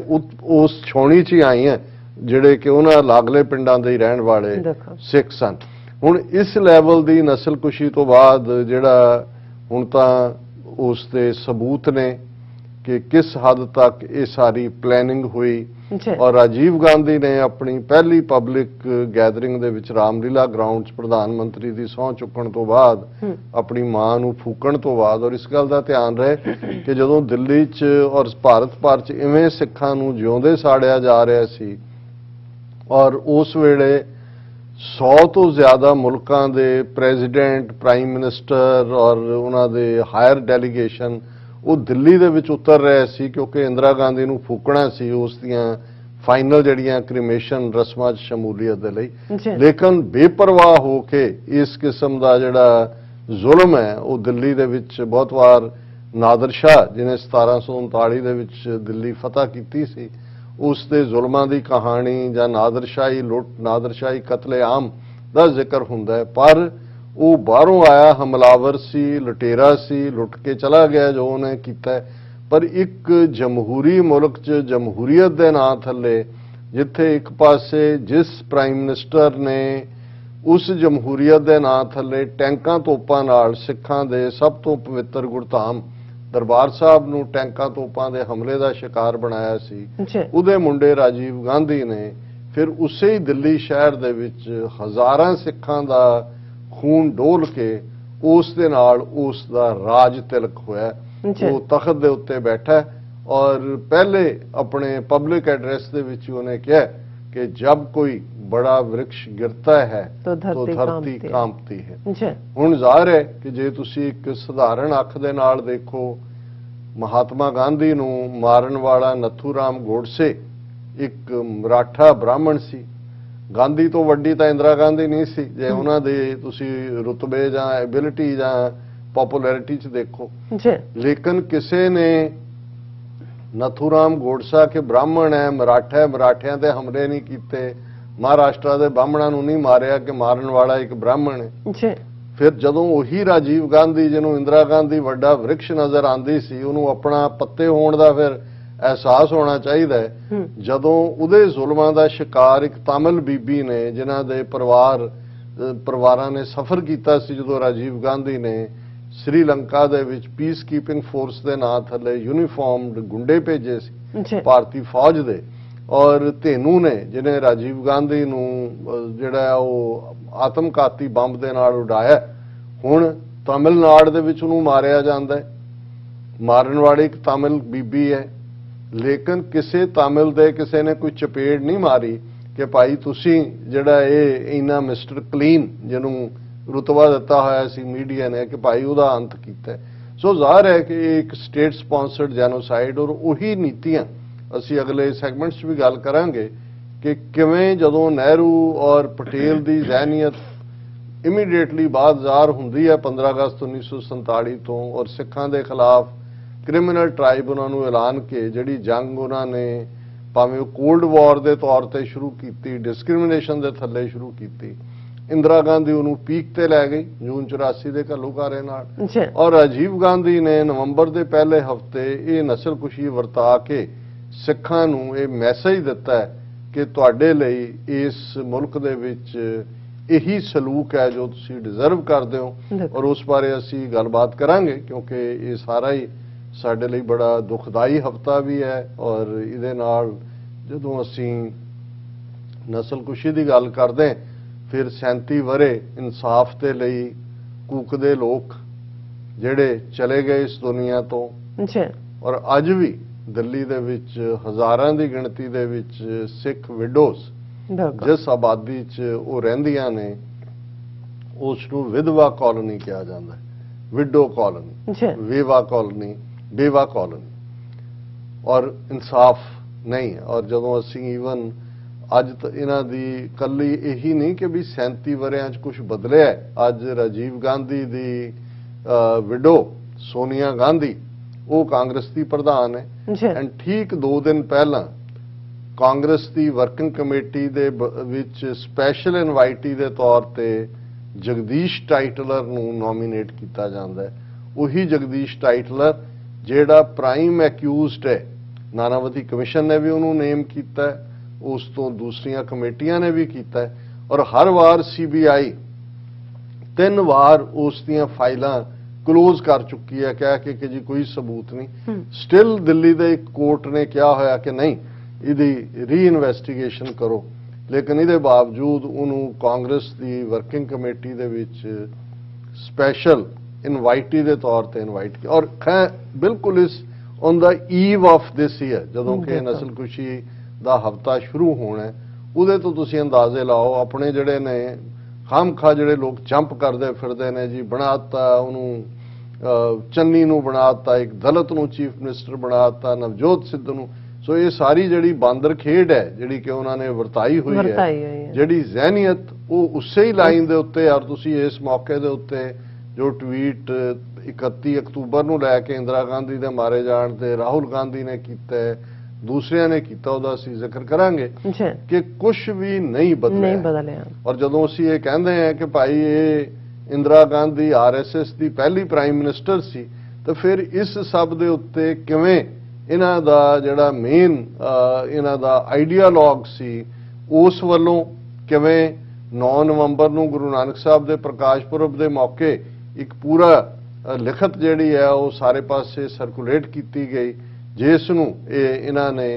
ਉਸ ਛਾਉਣੀ 'ਚ ਹੀ ਆਈਆਂ, ਜਿਹੜੇ ਕਿ ਉਹਨਾਂ ਲਾਗਲੇ ਪਿੰਡਾਂ ਦੇ ਹੀ ਰਹਿਣ ਵਾਲੇ ਸਿੱਖ ਸਨ। ਹੁਣ ਇਸ ਲੈਵਲ ਦੀ ਨਸਲਕੁਸ਼ੀ ਤੋਂ ਬਾਅਦ ਜਿਹੜਾ ਹੁਣ ਤਾਂ ਉਸ ਦੇ ਸਬੂਤ ਨੇ ਕਿ ਕਿਸ ਹੱਦ ਤੱਕ ਇਹ ਸਾਰੀ ਪਲੈਨਿੰਗ ਹੋਈ। ਔਰ ਰਾਜੀਵ ਗਾਂਧੀ ਨੇ ਆਪਣੀ ਪਹਿਲੀ ਪਬਲਿਕ ਗੈਦਰਿੰਗ ਦੇ ਵਿੱਚ ਰਾਮਲੀਲਾ ਗਰਾਊਂਡ 'ਚ ਪ੍ਰਧਾਨ ਮੰਤਰੀ ਦੀ ਸਹੁੰ ਚੁੱਕਣ ਤੋਂ ਬਾਅਦ, ਆਪਣੀ ਮਾਂ ਨੂੰ ਫੂਕਣ ਤੋਂ ਬਾਅਦ, ਔਰ ਇਸ ਗੱਲ ਦਾ ਧਿਆਨ ਰਹੇ ਕਿ ਜਦੋਂ ਦਿੱਲੀ 'ਚ ਔਰ ਭਾਰਤ ਭਰ 'ਚ ਇਵੇਂ ਸਿੱਖਾਂ ਨੂੰ ਜਿਉਂਦੇ ਸਾੜਿਆ ਜਾ ਰਿਹਾ ਸੀ, ਔਰ ਉਸ ਵੇਲੇ 100 ਤੋਂ ਜ਼ਿਆਦਾ ਮੁਲਕਾਂ ਦੇ ਪ੍ਰੈਜ਼ੀਡੈਂਟ, ਪ੍ਰਾਈਮ ਮਿਨਿਸਟਰ ਔਰ ਉਹਨਾਂ ਦੇ ਹਾਇਰ ਡੈਲੀਗੇਸ਼ਨ ਉਹ ਦਿੱਲੀ ਦੇ ਵਿੱਚ ਉਤਰ ਰਹੇ ਸੀ, ਕਿਉਂਕਿ ਇੰਦਰਾ ਗਾਂਧੀ ਨੂੰ ਫੂਕਣਾ ਸੀ ਉਸ ਦੀਆਂ ਫਾਈਨਲ ਜਿਹੜੀਆਂ ਕ੍ਰਿਮੇਸ਼ਨ ਰਸਮਾਂ 'ਚ ਸ਼ਮੂਲੀਅਤ ਦੇ ਲਈ। ਲੇਕਿਨ ਬੇਪਰਵਾਹ ਹੋ ਕੇ ਇਸ ਕਿਸਮ ਦਾ ਜਿਹੜਾ ਜ਼ੁਲਮ ਹੈ ਉਹ ਦਿੱਲੀ ਦੇ ਵਿੱਚ ਬਹੁਤ ਵਾਰ ਨਾਦਰ ਸ਼ਾਹ, ਜਿਹਨੇ 1739 ਦੇ ਵਿੱਚ ਦਿੱਲੀ ਫਤਹ ਕੀਤੀ ਸੀ, ਉਸ ਦੇ ਜ਼ੁਲਮਾਂ ਦੀ ਕਹਾਣੀ ਜਾਂ ਨਾਦਰਸ਼ਾਹੀ ਲੁੱਟ, ਨਾਦਰਸ਼ਾਹੀ ਕਤਲੇਆਮ ਦਾ ਜ਼ਿਕਰ ਹੁੰਦਾ ਹੈ। ਪਰ ਉਹ ਬਾਹਰੋਂ ਆਇਆ ਹਮਲਾਵਰ ਸੀ, ਲੁਟੇਰਾ ਸੀ, ਲੁੱਟ ਕੇ ਚਲਾ ਗਿਆ ਜੋ ਉਹਨੇ ਕੀਤਾ। ਪਰ ਇੱਕ ਜਮਹੂਰੀ ਮੁਲਕ 'ਚ ਜਮਹੂਰੀਅਤ ਦੇ ਨਾਂ ਥੱਲੇ, ਜਿੱਥੇ ਇੱਕ ਪਾਸੇ ਜਿਸ ਪ੍ਰਾਈਮ ਮਿਨਿਸਟਰ ਨੇ ਉਸ ਜਮਹੂਰੀਅਤ ਦੇ ਨਾਂ ਥੱਲੇ ਟੈਂਕਾਂ ਤੋਪਾਂ ਨਾਲ ਸਿੱਖਾਂ ਦੇ ਸਭ ਤੋਂ ਪਵਿੱਤਰ ਗੁਰਧਾਮ ਦਰਬਾਰ ਸਾਹਿਬ ਨੂੰ ਟੈਂਕਾਂ ਤੋਪਾਂ ਦੇ ਹਮਲੇ ਦਾ ਸ਼ਿਕਾਰ ਬਣਾਇਆ ਸੀ, ਉਹਦੇ ਮੁੰਡੇ ਰਾਜੀਵ ਗਾਂਧੀ ਨੇ ਫਿਰ ਉਸੇ ਹੀ ਦਿੱਲੀ ਸ਼ਹਿਰ ਦੇ ਵਿੱਚ ਹਜ਼ਾਰਾਂ ਸਿੱਖਾਂ ਦਾ ਖੂਨ ਡੋਲ ਕੇ ਉਸ ਦੇ ਨਾਲ ਉਸ ਦਾ ਰਾਜ ਤਿਲਕ ਹੋਇਆ। ਉਹ ਤਖਤ ਦੇ ਉੱਤੇ ਬੈਠਾ ਔਰ ਪਹਿਲੇ ਆਪਣੇ ਪਬਲਿਕ ਐਡਰੈਸ ਦੇ ਵਿੱਚ ਉਹਨੇ ਕਿਹਾ ਕਿ ਜਬ ਕੋਈ ਬੜਾ ਵ੍ਰਿਕਸ਼ ਗਿਰਤਾ ਹੈ तो धरती कांपती है। ਹੁਣ ਜ਼ਾਹਿਰ ਹੈ ਕਿ ਜੇ ਤੁਸੀਂ ਇੱਕ ਸਧਾਰਨ ਅੱਖ ਦੇ ਨਾਲ ਦੇਖੋ, ਮਹਾਤਮਾ ਗਾਂਧੀ ਨੂੰ ਮਾਰਨ ਵਾਲਾ ਨੱਥੂਰਾਮ ਗੋਡਸੇ ਇੱਕ ਮਰਾਠਾ ਬ੍ਰਾਹਮਣ ਸੀ। ਗਾਂਧੀ ਤੋਂ ਵੱਡੀ ਤਾਂ ਇੰਦਰਾ ਗਾਂਧੀ ਨਹੀਂ ਸੀ, ਜੇ ਉਹਨਾਂ ਦੇ ਤੁਸੀਂ ਰੁਤਬੇ ਜਾਂ ਐਬਿਲਿਟੀ ਜਾਂ ਪਪੂਲੈਰਿਟੀ 'ਚ ਦੇਖੋ। ਲੇਕਿਨ ਕਿਸੇ ਨੇ ਨੱਥੂਰਾਮ ਗੋਡਸਾ ਕਿ ਬ੍ਰਾਹਮਣ ਹੈ, ਮਰਾਠਾ ਹੈ, ਮਰਾਠਿਆਂ ਤੇ ਹਮਲੇ ਨਹੀਂ ਕੀਤੇ, ਮਹਾਰਾਸ਼ਟਰ ਦੇ ਬਾਹਮਣਾਂ ਨੂੰ ਨਹੀਂ ਮਾਰਿਆ ਕਿ ਮਾਰਨ ਵਾਲਾ ਇੱਕ ਬ੍ਰਾਹਮਣ ਹੈ। ਫਿਰ ਜਦੋਂ ਉਹੀ ਰਾਜੀਵ ਗਾਂਧੀ, ਜਿਹਨੂੰ ਇੰਦਰਾ ਗਾਂਧੀ ਵੱਡਾ ਵ੍ਰਿਕਸ਼ ਨਜ਼ਰ ਆਂਦੀ ਸੀ, ਉਹਨੂੰ ਆਪਣਾ ਪੱਤੇ ਹੋਣ ਦਾ ਫਿਰ ਅਹਿਸਾਸ ਹੋਣਾ ਚਾਹੀਦਾ ਹੈ। ਜਦੋਂ ਉਹਦੇ ਜ਼ੁਲਮਾਂ ਦਾ ਸ਼ਿਕਾਰ ਇੱਕ ਤਾਮਿਲ ਬੀਬੀ ਨੇ, ਜਿਨ੍ਹਾਂ ਦੇ ਪਰਿਵਾਰਾਂ ਨੇ ਸਫ਼ਰ ਕੀਤਾ ਸੀ ਜਦੋਂ ਰਾਜੀਵ ਗਾਂਧੀ ਨੇ ਸ੍ਰੀਲੰਕਾ ਦੇ ਵਿੱਚ ਪੀਸ ਕੀਪਿੰਗ ਫੋਰਸ ਦੇ ਨਾਂ ਥੱਲੇ ਯੂਨੀਫਾਰਮਡ ਗੁੰਡੇ ਭੇਜੇ ਸੀ ਭਾਰਤੀ ਫੌਜ ਦੇ, ਔਰ ਧੇਨੂ ਨੇ, ਜਿਹਨੇ ਰਾਜੀਵ ਗਾਂਧੀ ਨੂੰ ਜਿਹੜਾ ਉਹ ਆਤਮਘਾਤੀ ਬੰਬ ਦੇ ਨਾਲ ਉਡਾਇਆ, ਹੁਣ ਤਾਮਿਲਨਾਡੂ ਦੇ ਵਿੱਚ ਉਹਨੂੰ ਮਾਰਿਆ ਜਾਂਦਾ ਹੈ। ਮਾਰਨ ਵਾਲੀ ਇੱਕ ਤਾਮਿਲ ਬੀਬੀ ਹੈ, ਲੇਕਿਨ ਕਿਸੇ ਤਾਮਿਲ ਦੇ ਕਿਸੇ ਨੇ ਕੋਈ ਚਪੇੜ ਨਹੀਂ ਮਾਰੀ ਕਿ ਭਾਈ ਤੁਸੀਂ ਜਿਹੜਾ ਇਹ ਇਨਾ ਮਿਸਟਰ ਕਲੀਨ, ਜਿਹਨੂੰ ਰੁਤਬਾ ਦਿੱਤਾ ਹੋਇਆ ਸੀ ਮੀਡੀਆ ਨੇ, ਕਿ ਭਾਈ ਉਹਦਾ ਅੰਤ ਕੀਤਾ। ਸੋ ਜ਼ਾਹਿਰ ਹੈ ਕਿ ਇਹ ਇੱਕ ਸਟੇਟ ਸਪਾਂਸਰਡ ਜੈਨੋਸਾਈਡ, ਔਰ ਉਹੀ ਨੀਤੀਆਂ ਅਸੀਂ ਅਗਲੇ ਸੈਗਮੈਂਟਸ 'ਚ ਵੀ ਗੱਲ ਕਰਾਂਗੇ ਕਿ ਕਿਵੇਂ ਜਦੋਂ ਨਹਿਰੂ ਔਰ ਪਟੇਲ ਦੀ ਜ਼ਹਿਨੀਅਤ ਇਮੀਡੀਏਟਲੀ ਬਾਅਦ ਜ਼ਾਹਰ ਹੁੰਦੀ ਹੈ 15 ਅਗਸਤ 1947 ਤੋਂ, ਔਰ ਸਿੱਖਾਂ ਦੇ ਖਿਲਾਫ ਕ੍ਰਿਮੀਨਲ ਟ੍ਰਾਈਬੂਨਲ ਨੂੰ ਐਲਾਨ ਕੇ ਜਿਹੜੀ ਜੰਗ ਉਹਨਾਂ ਨੇ ਭਾਵੇਂ ਉਹ ਕੋਲਡ ਵਾਰ ਦੇ ਤੌਰ ਤੇ ਸ਼ੁਰੂ ਕੀਤੀ, ਡਿਸਕ੍ਰਿਮੀਨੇਸ਼ਨ ਦੇ ਥੱਲੇ ਸ਼ੁਰੂ ਕੀਤੀ, ਇੰਦਰਾ ਗਾਂਧੀ ਉਹਨੂੰ ਪੀਕ ਤੇ ਲੈ ਗਈ ਜੂਨ 84 ਦੇ ਘੱਲੂਘਾਰੇ ਨਾਲ, ਔਰ ਰਾਜੀਵ ਗਾਂਧੀ ਨੇ ਨਵੰਬਰ ਦੇ ਪਹਿਲੇ ਹਫਤੇ ਇਹ ਨਸਲਕੁਸ਼ੀ ਵਰਤਾ ਕੇ ਸਿੱਖਾਂ ਨੂੰ ਇਹ ਮੈਸੇਜ ਦਿੱਤਾ ਹੈ ਕਿ ਤੁਹਾਡੇ ਲਈ ਇਸ ਮੁਲਕ ਦੇ ਵਿੱਚ ਇਹੀ ਸਲੂਕ ਹੈ ਜੋ ਤੁਸੀਂ ਡਿਜ਼ਰਵ ਕਰਦੇ ਹੋ। ਔਰ ਉਸ ਬਾਰੇ ਅਸੀਂ ਗੱਲਬਾਤ ਕਰਾਂਗੇ, ਕਿਉਂਕਿ ਇਹ ਸਾਰਾ ਹੀ ਸਾਡੇ ਲਈ ਬੜਾ ਦੁਖਦਾਈ ਹਫਤਾ ਵੀ ਹੈ। ਔਰ ਇਹਦੇ ਨਾਲ ਜਦੋਂ ਅਸੀਂ ਨਸਲਕੁਸ਼ੀ ਦੀ ਗੱਲ ਕਰਦੇ ਫਿਰ 37 ਵਰੇ ਇਨਸਾਫ ਦੇ ਲਈ ਕੂਕਦੇ ਲੋਕ ਜਿਹੜੇ ਚਲੇ ਗਏ ਇਸ ਦੁਨੀਆ ਤੋਂ, ਔਰ ਅੱਜ ਵੀ ਦਿੱਲੀ ਦੇ ਵਿੱਚ ਹਜ਼ਾਰਾਂ ਦੀ ਗਿਣਤੀ ਦੇ ਵਿੱਚ ਸਿੱਖ ਵਿਡੋਜ਼ ਜਿਸ ਆਬਾਦੀ 'ਚ ਉਹ ਰਹਿੰਦੀਆਂ ਨੇ ਉਸ ਨੂੰ ਵਿਧਵਾ ਕਾਲੋਨੀ ਕਿਹਾ ਜਾਂਦਾ ਹੈ, widow colony, Wewa colony, ਬੇਵਾ colony. ਔਰ ਇਨਸਾਫ ਨਹੀਂ। ਔਰ ਜਦੋਂ ਅਸੀਂ ਈਵਨ ਅੱਜ ਇਹਨਾਂ ਦੀ ਕੱਲੀ ਇਹੀ ਨਹੀਂ ਕਿ ਵੀ 37 ਵਰਿਆਂ 'ਚ ਕੁਝ ਬਦਲਿਆ। ਅੱਜ ਰਾਜੀਵ ਗਾਂਧੀ ਦੀ ਵਿਡੋ ਸੋਨੀਆ ਗਾਂਧੀ ਉਹ ਕਾਂਗਰਸ ਦੀ ਪ੍ਰਧਾਨ ਹੈ ਐਂਡ ਠੀਕ 2 ਦਿਨ ਪਹਿਲਾਂ ਕਾਂਗਰਸ ਦੀ ਵਰਕਿੰਗ ਕਮੇਟੀ ਦੇ ਵਿੱਚ ਸਪੈਸ਼ਲ ਇਨਵਾਈਟੀ ਦੇ ਤੌਰ ਤੇ ਜਗਦੀਸ਼ ਟਾਈਟਲਰ ਨੂੰ ਨੋਮੀਨੇਟ ਕੀਤਾ ਜਾਂਦਾ ਹੈ। ਉਹੀ ਜਗਦੀਸ਼ ਟਾਈਟਲਰ ਜਿਹੜਾ ਪ੍ਰਾਈਮ ਐਕਿਊਜ਼ਡ ਹੈ। ਨਾਨਾਵਤੀ ਕਮਿਸ਼ਨ ਨੇ ਵੀ ਉਹਨੂੰ ਨੇਮ ਕੀਤਾ ਹੈ, ਉਸ ਤੋਂ ਦੂਸਰੀਆਂ ਕਮੇਟੀਆਂ ਨੇ ਵੀ ਕੀਤਾ ਹੈ ਔਰ ਹਰ ਵਾਰ ਸੀਬੀਆਈ 3 ਵਾਰ ਉਸ ਦੀਆਂ ਫਾਈਲਾਂ ਕਲੋਜ਼ ਕਰ ਚੁੱਕੀ ਹੈ ਕਹਿ ਕੇ ਕਿ ਜੀ ਕੋਈ ਸਬੂਤ ਨਹੀਂ। ਸਟਿਲ ਦਿੱਲੀ ਦੇ ਇੱਕ ਕੋਰਟ ਨੇ ਕਿਹਾ ਹੋਇਆ ਕਿ ਨਹੀਂ ਇਹਦੀ ਰੀ-ਇਨਵੈਸਟੀਗੇਸ਼ਨ ਕਰੋ, ਲੇਕਿਨ ਇਹਦੇ ਬਾਵਜੂਦ ਉਹਨੂੰ ਕਾਂਗਰਸ ਦੀ ਵਰਕਿੰਗ ਕਮੇਟੀ ਦੇ ਵਿੱਚ ਸਪੈਸ਼ਲ ਇਨਵਾਈਟੀ ਦੇ ਤੌਰ ਤੇ ਇਨਵਾਈਟ ਕੀਤਾ ਔਰ ਬਿਲਕੁਲ ਇਸ on the Eve of this year ਜਦੋਂ ਕਿ ਨਸਲਕੁਸ਼ੀ ਦਾ ਹਫਤਾ ਸ਼ੁਰੂ ਹੋਣਾ ਉਹਦੇ ਤੋਂ ਤੁਸੀਂ ਅੰਦਾਜ਼ੇ ਲਾਓ। ਆਪਣੇ ਜਿਹੜੇ ਨੇ ਖਾਮਖਾ ਜਿਹੜੇ ਲੋਕ ਜੰਪ ਕਰਦੇ ਫਿਰਦੇ ਨੇ ਜੀ, ਬਣਾਤਾ ਉਹਨੂੰ ਚੰਨੀ ਨੂੰ ਬਣਾਤਾ, ਇੱਕ ਦਲਿਤ ਨੂੰ ਚੀਫ ਮਿਨਿਸਟਰ ਬਣਾਤਾ, ਨਵਜੋਤ ਸਿੱਧੂ ਨੂੰ। ਸੋ ਇਹ ਸਾਰੀ ਜਿਹੜੀ ਬਾਂਦਰ ਖੇਡ ਹੈ ਜਿਹੜੀ ਕਿ ਉਹਨਾਂ ਨੇ ਵਰਤਾਈ ਹੋਈ ਹੈ, ਜਿਹੜੀ ਜ਼ਹਿਨੀਅਤ ਉਹ ਉਸੇ ਹੀ ਲਾਈਨ ਦੇ ਉੱਤੇ। ਔਰ ਤੁਸੀਂ ਇਸ ਮੌਕੇ ਦੇ ਉੱਤੇ ਜੋ ਟਵੀਟ 31 ਅਕਤੂਬਰ ਨੂੰ ਲੈ ਕੇ ਇੰਦਰਾ ਗਾਂਧੀ ਦੇ ਮਾਰੇ ਜਾਣ ਤੇ ਰਾਹੁਲ ਗਾਂਧੀ ਨੇ ਕੀਤਾ, ਦੂਸਰਿਆਂ ਨੇ ਕੀਤਾ, ਉਹਦਾ ਅਸੀਂ ਜ਼ਿਕਰ ਕਰਾਂਗੇ ਕਿ ਕੁਝ ਵੀ ਨਹੀਂ ਬਦਲਿਆ। ਔਰ ਜਦੋਂ ਅਸੀਂ ਇਹ ਕਹਿੰਦੇ ਹਾਂ ਕਿ ਭਾਈ ਇਹ ਇੰਦਰਾ ਗਾਂਧੀ ਆਰਐਸਐਸ ਦੀ ਪਹਿਲੀ ਪ੍ਰਾਈਮ ਮਿਨਿਸਟਰ ਸੀ, ਤਾਂ ਫਿਰ ਇਸ ਸਭ ਦੇ ਉੱਤੇ ਕਿਵੇਂ ਇਹਨਾਂ ਦਾ ਜਿਹੜਾ ਮੇਨ ਇਹਨਾਂ ਦਾ ਆਈਡੀਆਲੋਗ ਸੀ ਉਸ ਵੱਲੋਂ ਕਿਵੇਂ 9 ਨਵੰਬਰ ਨੂੰ ਗੁਰੂ ਨਾਨਕ ਸਾਹਿਬ ਦੇ ਪ੍ਰਕਾਸ਼ ਪੁਰਬ ਦੇ ਮੌਕੇ ਇੱਕ ਪੂਰਾ ਲਿਖਤ ਜਿਹੜੀ ਹੈ ਉਹ ਸਾਰੇ ਪਾਸੇ ਸਰਕੂਲੇਟ ਕੀਤੀ ਗਈ ਜਿਸ ਨੂੰ ਇਹਨਾਂ ਨੇ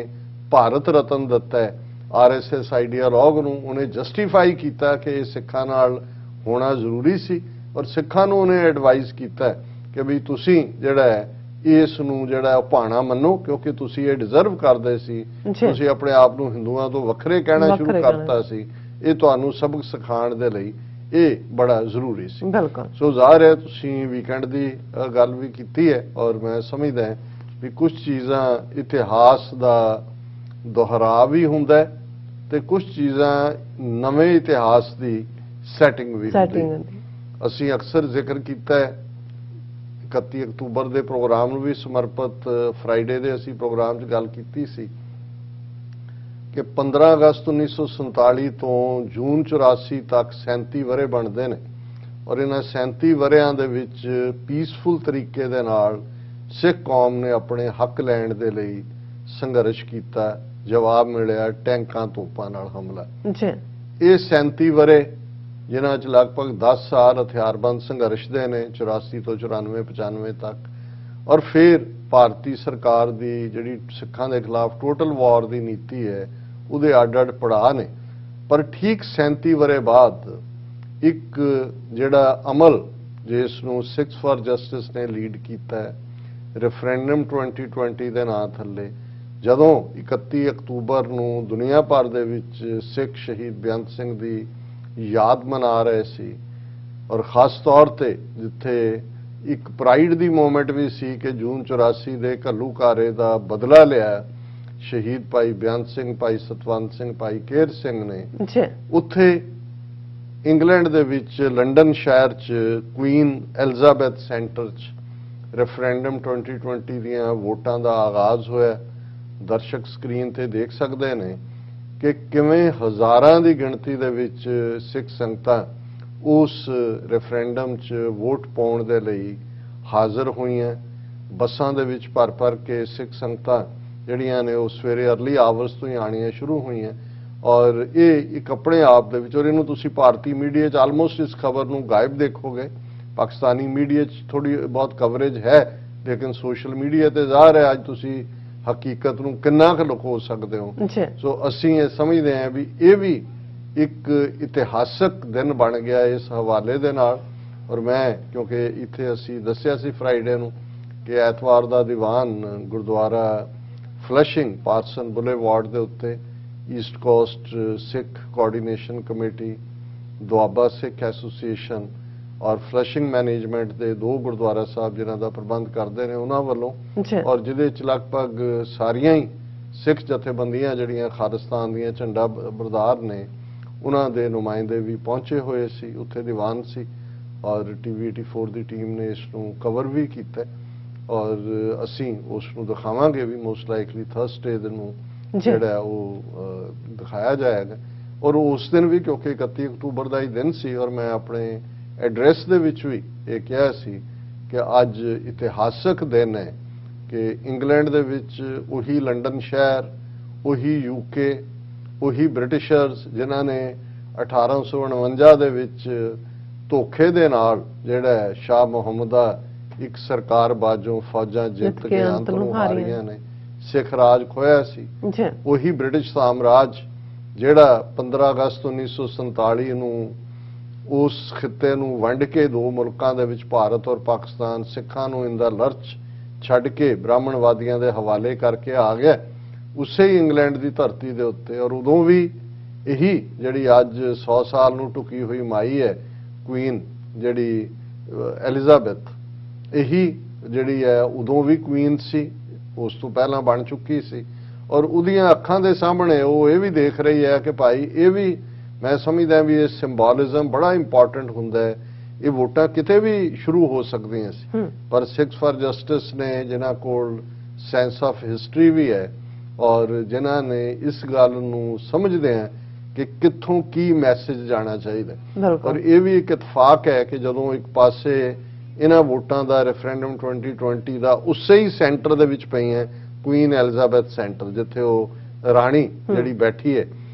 ਭਾਰਤ ਰਤਨ ਦਿੱਤਾ ਹੈ। ਆਰਐਸਐਸ ਆਈਡੀਆਲੋਗ ਨੂੰ ਉਹਨੇ ਜਸਟੀਫਾਈ ਕੀਤਾ ਕਿ ਇਹ ਸਿੱਖਾਂ ਨਾਲ ਹੋਣਾ ਜ਼ਰੂਰੀ ਸੀ ਔਰ ਸਿੱਖਾਂ ਨੂੰ ਉਹਨੇ ਐਡਵਾਈਜ਼ ਕੀਤਾ ਕਿ ਵੀ ਤੁਸੀਂ ਜਿਹੜਾ ਹੈ ਇਸ ਨੂੰ ਜਿਹੜਾ ਭਾਣਾ ਮੰਨੋ ਕਿਉਂਕਿ ਤੁਸੀਂ ਇਹ ਡਿਜ਼ਰਵ ਕਰਦੇ ਸੀ। ਤੁਸੀਂ ਆਪਣੇ ਆਪ ਨੂੰ ਹਿੰਦੂਆਂ ਤੋਂ ਵੱਖਰੇ ਕਹਿਣਾ ਸ਼ੁਰੂ ਕਰਤਾ ਸੀ, ਇਹ ਤੁਹਾਨੂੰ ਸਬਕ ਸਿਖਾਉਣ ਦੇ ਲਈ ਇਹ ਬੜਾ ਜ਼ਰੂਰੀ ਸੀ। ਸੋ ਜ਼ਾਹਿਰ ਹੈ ਤੁਸੀਂ ਵੀਕਐਂਡ ਦੀ ਗੱਲ ਵੀ ਕੀਤੀ ਹੈ ਔਰ ਮੈਂ ਸਮਝਦਾ ਹਾਂ ਵੀ ਕੁਝ ਚੀਜ਼ਾਂ ਇਤਿਹਾਸ ਦਾ ਦੁਹਰਾ ਵੀ ਹੁੰਦਾ ਤੇ ਕੁਝ ਚੀਜ਼ਾਂ ਨਵੇਂ ਇਤਿਹਾਸ ਦੀ ਸੈਟਿੰਗ ਵੀ ਹੁੰਦੀ। ਅਸੀਂ ਅਕਸਰ ਜ਼ਿਕਰ ਕੀਤਾ ਹੈ 31 ਅਕਤੂਬਰ ਦੇ ਪ੍ਰੋਗਰਾਮ ਨੂੰ ਵੀ ਸਮਰਪਿਤ ਫਰਾਈਡੇ ਦੇ ਅਸੀਂ ਪ੍ਰੋਗਰਾਮ 'ਚ ਗੱਲ ਕੀਤੀ ਸੀ ਕਿ 15 ਅਗਸਤ 1947 ਤੋਂ ਜੂਨ 84 ਤੱਕ 37 ਵਰ੍ਹੇ ਬਣਦੇ ਨੇ ਔਰ ਇਹਨਾਂ 37 ਵਰ੍ਹਿਆਂ ਦੇ ਵਿੱਚ ਪੀਸਫੁਲ ਤਰੀਕੇ ਦੇ ਨਾਲ ਸਿੱਖ ਕੌਮ ਨੇ ਆਪਣੇ ਹੱਕ ਲੈਣ ਦੇ ਲਈ ਸੰਘਰਸ਼ ਕੀਤਾ। ਜਵਾਬ ਮਿਲਿਆ ਟੈਂਕਾਂ ਤੋਪਾਂ ਨਾਲ ਹਮਲਾ। ਇਹ 37 ਵਰ੍ਹੇ ਜਿਨ੍ਹਾਂ 'ਚ ਲਗਭਗ 10 ਸਾਲ ਹਥਿਆਰਬੰਦ ਸੰਘਰਸ਼ ਦੇ ਨੇ 84 ਤੋਂ 94 95 ਤੱਕ ਔਰ ਫਿਰ ਭਾਰਤੀ ਸਰਕਾਰ ਦੀ ਜਿਹੜੀ ਸਿੱਖਾਂ ਦੇ ਖਿਲਾਫ ਟੋਟਲ ਵਾਰ ਦੀ ਨੀਤੀ ਹੈ ਉਹਦੇ ਅੱਡ-ਅੱਡ ਪੜਾਅ ਨੇ। ਪਰ ਠੀਕ 37 ਵਰ੍ਹੇ ਬਾਅਦ ਇੱਕ ਜਿਹੜਾ ਅਮਲ ਜਿਸ ਨੂੰ ਸਿੱਖਸ ਫਾਰ ਜਸਟਿਸ ਨੇ ਲੀਡ ਕੀਤਾ ਹੈ ਰੈਫਰੈਂਡਮ 2020 ਦੇ ਨਾਂ ਥੱਲੇ, ਜਦੋਂ 31 ਅਕਤੂਬਰ ਨੂੰ ਦੁਨੀਆ ਭਰ ਦੇ ਵਿੱਚ ਸਿੱਖ ਸ਼ਹੀਦ ਬੇਅੰਤ ਸਿੰਘ ਦੀ ਯਾਦ ਮਨਾ ਰਹੇ ਸੀ ਔਰ ਖਾਸ ਤੌਰ ਤੇ ਜਿੱਥੇ ਇੱਕ ਪ੍ਰਾਈਡ ਦੀ ਮੂਮੈਂਟ ਵੀ ਸੀ ਕਿ ਜੂਨ 84 ਦੇ ਘੱਲੂਘਾਰੇ ਦਾ ਬਦਲਾ ਲਿਆ ਸ਼ਹੀਦ ਭਾਈ ਬੇਅੰਤ ਸਿੰਘ, ਭਾਈ ਸਤਵੰਤ ਸਿੰਘ, ਭਾਈ ਕੇਰ ਸਿੰਘ ਨੇ, ਉੱਥੇ ਇੰਗਲੈਂਡ ਦੇ ਵਿੱਚ ਲੰਡਨ ਸ਼ਹਿਰ 'ਚ ਕੁਈਨ ਐਲਿਜ਼ਾਬੈਥ ਸੈਂਟਰ 'ਚ ਰੈਫਰੈਂਡਮ 2020 ਦੀਆਂ ਵੋਟਾਂ ਦਾ ਆਗਾਜ਼ ਹੋਇਆ। ਦਰਸ਼ਕ ਸਕਰੀਨ ਤੇ ਦੇਖ ਸਕਦੇ ਨੇ ਕਿ ਕਿਵੇਂ ਹਜ਼ਾਰਾਂ ਦੀ ਗਿਣਤੀ ਦੇ ਵਿੱਚ ਸਿੱਖ ਸੰਗਤਾਂ ਉਸ ਰੈਫਰੈਂਡਮ 'ਚ ਵੋਟ ਪਾਉਣ ਦੇ ਲਈ ਹਾਜ਼ਰ ਹੋਈਆਂ। ਬੱਸਾਂ ਦੇ ਵਿੱਚ ਭਰ ਕੇ ਸਿੱਖ ਸੰਗਤਾਂ ਜਿਹੜੀਆਂ ਨੇ ਉਹ ਸਵੇਰੇ ਅਰਲੀ ਆਵਰਸ ਤੋਂ ਹੀ ਆਣੀਆਂ ਸ਼ੁਰੂ ਹੋਈਆਂ ਔਰ ਇਹ ਇੱਕ ਆਪਣੇ ਆਪ ਦੇ ਵਿੱਚ ਔਰ ਇਹਨੂੰ ਤੁਸੀਂ ਭਾਰਤੀ ਮੀਡੀਆ 'ਚ ਆਲਮੋਸਟ ਇਸ ਖਬਰ ਨੂੰ ਗਾਇਬ ਦੇਖੋਗੇ। ਪਾਕਿਸਤਾਨੀ ਮੀਡੀਆ 'ਚ ਥੋੜੀ ਬਹੁਤ ਕਵਰੇਜ ਹੈ ਲੇਕਿਨ ਸੋਸ਼ਲ ਮੀਡੀਆ ਤੇ ਜ਼ਾਹਿਰ ਹੈ ਅੱਜ ਤੁਸੀਂ ਹਕੀਕਤ ਨੂੰ ਕਿੰਨਾ ਕੁ ਲੁਕੋ ਸਕਦੇ ਹੋ। ਸੋ ਅਸੀਂ ਇਹ ਸਮਝਦੇ ਹਾਂ ਵੀ ਇਹ ਵੀ ਇੱਕ ਇਤਿਹਾਸਕ ਦਿਨ ਬਣ ਗਿਆ ਇਸ ਹਵਾਲੇ ਦੇ ਨਾਲ ਔਰ ਮੈਂ ਕਿਉਂਕਿ ਇੱਥੇ ਅਸੀਂ ਦੱਸਿਆ ਸੀ ਫਰਾਈਡੇ ਨੂੰ ਕਿ ਐਤਵਾਰ ਦਾ ਦੀਵਾਨ ਗੁਰਦੁਆਰਾ ਫਲਸ਼ਿੰਗ ਪਾਰਸਨ ਬੁਲੇਵਾਰਡ ਦੇ ਉੱਤੇ ਈਸਟ ਕੋਸਟ ਸਿੱਖ ਕੋਆਰਡੀਨੇਸ਼ਨ ਕਮੇਟੀ, ਦੁਆਬਾ ਸਿੱਖ ਐਸੋਸੀਏਸ਼ਨ ਔਰ ਫਲਸ਼ਿੰਗ ਮੈਨੇਜਮੈਂਟ ਦੇ 2 ਗੁਰਦੁਆਰਾ ਸਾਹਿਬ ਜਿਨ੍ਹਾਂ ਦਾ ਪ੍ਰਬੰਧ ਕਰਦੇ ਨੇ ਉਹਨਾਂ ਵੱਲੋਂ ਔਰ ਜਿਹਦੇ 'ਚ ਲਗਭਗ ਸਾਰੀਆਂ ਹੀ ਸਿੱਖ ਜਥੇਬੰਦੀਆਂ ਜਿਹੜੀਆਂ ਖਾਲਿਸਤਾਨ ਦੀਆਂ ਝੰਡਾ ਬਰਦਾਰ ਨੇ ਉਹਨਾਂ ਦੇ ਨੁਮਾਇੰਦੇ ਵੀ ਪਹੁੰਚੇ ਹੋਏ ਸੀ, ਉੱਥੇ ਦੀਵਾਨ ਸੀ ਔਰ ਟੀਵੀ 84 ਦੀ ਟੀਮ ਨੇ ਇਸ ਨੂੰ ਕਵਰ ਵੀ ਕੀਤਾ ਔਰ ਅਸੀਂ ਉਸ ਨੂੰ ਦਿਖਾਵਾਂਗੇ ਵੀ ਮੋਸਟ ਲਾਈਕਲੀ ਥਰਸਡੇ ਨੂੰ ਜਿਹੜਾ ਉਹ ਦਿਖਾਇਆ ਜਾਏਗਾ। ਔਰ ਉਸ ਦਿਨ ਵੀ ਕਿਉਂਕਿ 31 ਅਕਤੂਬਰ ਦਾ ਹੀ ਦਿਨ ਸੀ ਔਰ ਮੈਂ ਆਪਣੇ ਐਡਰੈਸ ਦੇ ਵਿੱਚ ਵੀ ਇਹ ਕਿਹਾ ਸੀ ਕਿ ਅੱਜ ਇਤਿਹਾਸਕ ਦਿਨ ਹੈ ਕਿ ਇੰਗਲੈਂਡ ਦੇ ਵਿੱਚ ਉਹੀ ਲੰਡਨ ਸ਼ਹਿਰ, ਉਹੀ ਯੂਕੇ, ਉਹੀ ਬ੍ਰਿਟਿਸ਼ਰਸ ਜਿਨ੍ਹਾਂ ਨੇ 1849 ਦੇ ਵਿੱਚ ਧੋਖੇ ਦੇ ਨਾਲ ਜਿਹੜਾ ਸ਼ਾਹ ਮੁਹੰਮਦ ਦਾ ਇੱਕ ਸਰਕਾਰ ਬਾਜੋਂ ਫੌਜਾਂ ਜਿੱਤ ਕੇ ਅੰਤ ਨੂੰ ਹਾਰੀਆਂ ਨੇ, ਸਿੱਖ ਰਾਜ ਖੋਇਆ ਸੀ। ਉਹੀ ਬ੍ਰਿਟਿਸ਼ ਸਾਮਰਾਜ ਜਿਹੜਾ 15 ਅਗਸਤ 1947 ਨੂੰ ਉਸ ਖਿੱਤੇ ਨੂੰ ਵੰਡ ਕੇ ਦੋ ਮੁਲਕਾਂ ਦੇ ਵਿੱਚ ਭਾਰਤ ਔਰ ਪਾਕਿਸਤਾਨ ਸਿੱਖਾਂ ਨੂੰ ਇੰਦਾ ਲਰਚ ਛੱਡ ਕੇ ਬ੍ਰਾਹਮਣਵਾਦੀਆਂ ਦੇ ਹਵਾਲੇ ਕਰਕੇ ਆ ਗਿਆ, ਉਸੇ ਹੀ ਇੰਗਲੈਂਡ ਦੀ ਧਰਤੀ ਦੇ ਉੱਤੇ। ਔਰ ਉਦੋਂ ਵੀ ਇਹੀ ਜਿਹੜੀ ਅੱਜ 100 ਸਾਲ ਨੂੰ ਢੁਕੀ ਹੋਈ ਮਾਈ ਹੈ ਕੁਈਨ ਜਿਹੜੀ ਐਲਿਜ਼ਾਬੈਥ, ਇਹੀ ਜਿਹੜੀ ਹੈ ਉਦੋਂ ਵੀ ਕੁਈਨ ਸੀ, ਉਸ ਤੋਂ ਪਹਿਲਾਂ ਬਣ ਚੁੱਕੀ ਸੀ ਔਰ ਉਹਦੀਆਂ ਅੱਖਾਂ ਦੇ ਸਾਹਮਣੇ ਉਹ ਇਹ ਵੀ ਦੇਖ ਰਹੀ ਹੈ ਕਿ ਭਾਈ ਇਹ ਵੀ ਮੈਂ ਸਮਝਦਾ ਵੀ ਇਹ ਸਿੰਬੋਲਿਜ਼ਮ ਬੜਾ ਇੰਪੋਰਟੈਂਟ ਹੁੰਦਾ ਹੈ। ਇਹ ਵੋਟਾਂ ਕਿਤੇ ਵੀ ਸ਼ੁਰੂ ਹੋ ਸਕਦੀਆਂ ਸੀ ਪਰ ਸਿੱਖਸ ਫਾਰ ਜਸਟਿਸ ਨੇ ਜਿਨ੍ਹਾਂ ਕੋਲ ਸੈਂਸ ਆਫ ਹਿਸਟਰੀ ਵੀ ਹੈ ਔਰ ਜਿਨ੍ਹਾਂ ਨੇ ਇਸ ਗੱਲ ਨੂੰ ਸਮਝਦੇ ਆ ਕਿ ਕਿੱਥੋਂ ਕੀ ਮੈਸੇਜ ਜਾਣਾ ਚਾਹੀਦਾ ਔਰ ਇਹ ਵੀ ਇੱਕ ਇਤਫਾਕ ਹੈ ਕਿ ਜਦੋਂ ਇੱਕ ਪਾਸੇ ਇਹਨਾਂ ਵੋਟਾਂ ਦਾ ਰੈਫਰੈਂਡਮ 2020 ਦਾ ਉਸੇ ਹੀ ਸੈਂਟਰ ਦੇ ਵਿੱਚ ਪਈ ਹੈ ਕੁਈਨ ਐਲਿਜ਼ਾਬੈਥ ਸੈਂਟਰ ਜਿੱਥੇ ਉਹ ਰਾਣੀ ਜਿਹੜੀ ਬੈਠੀ ਹੈ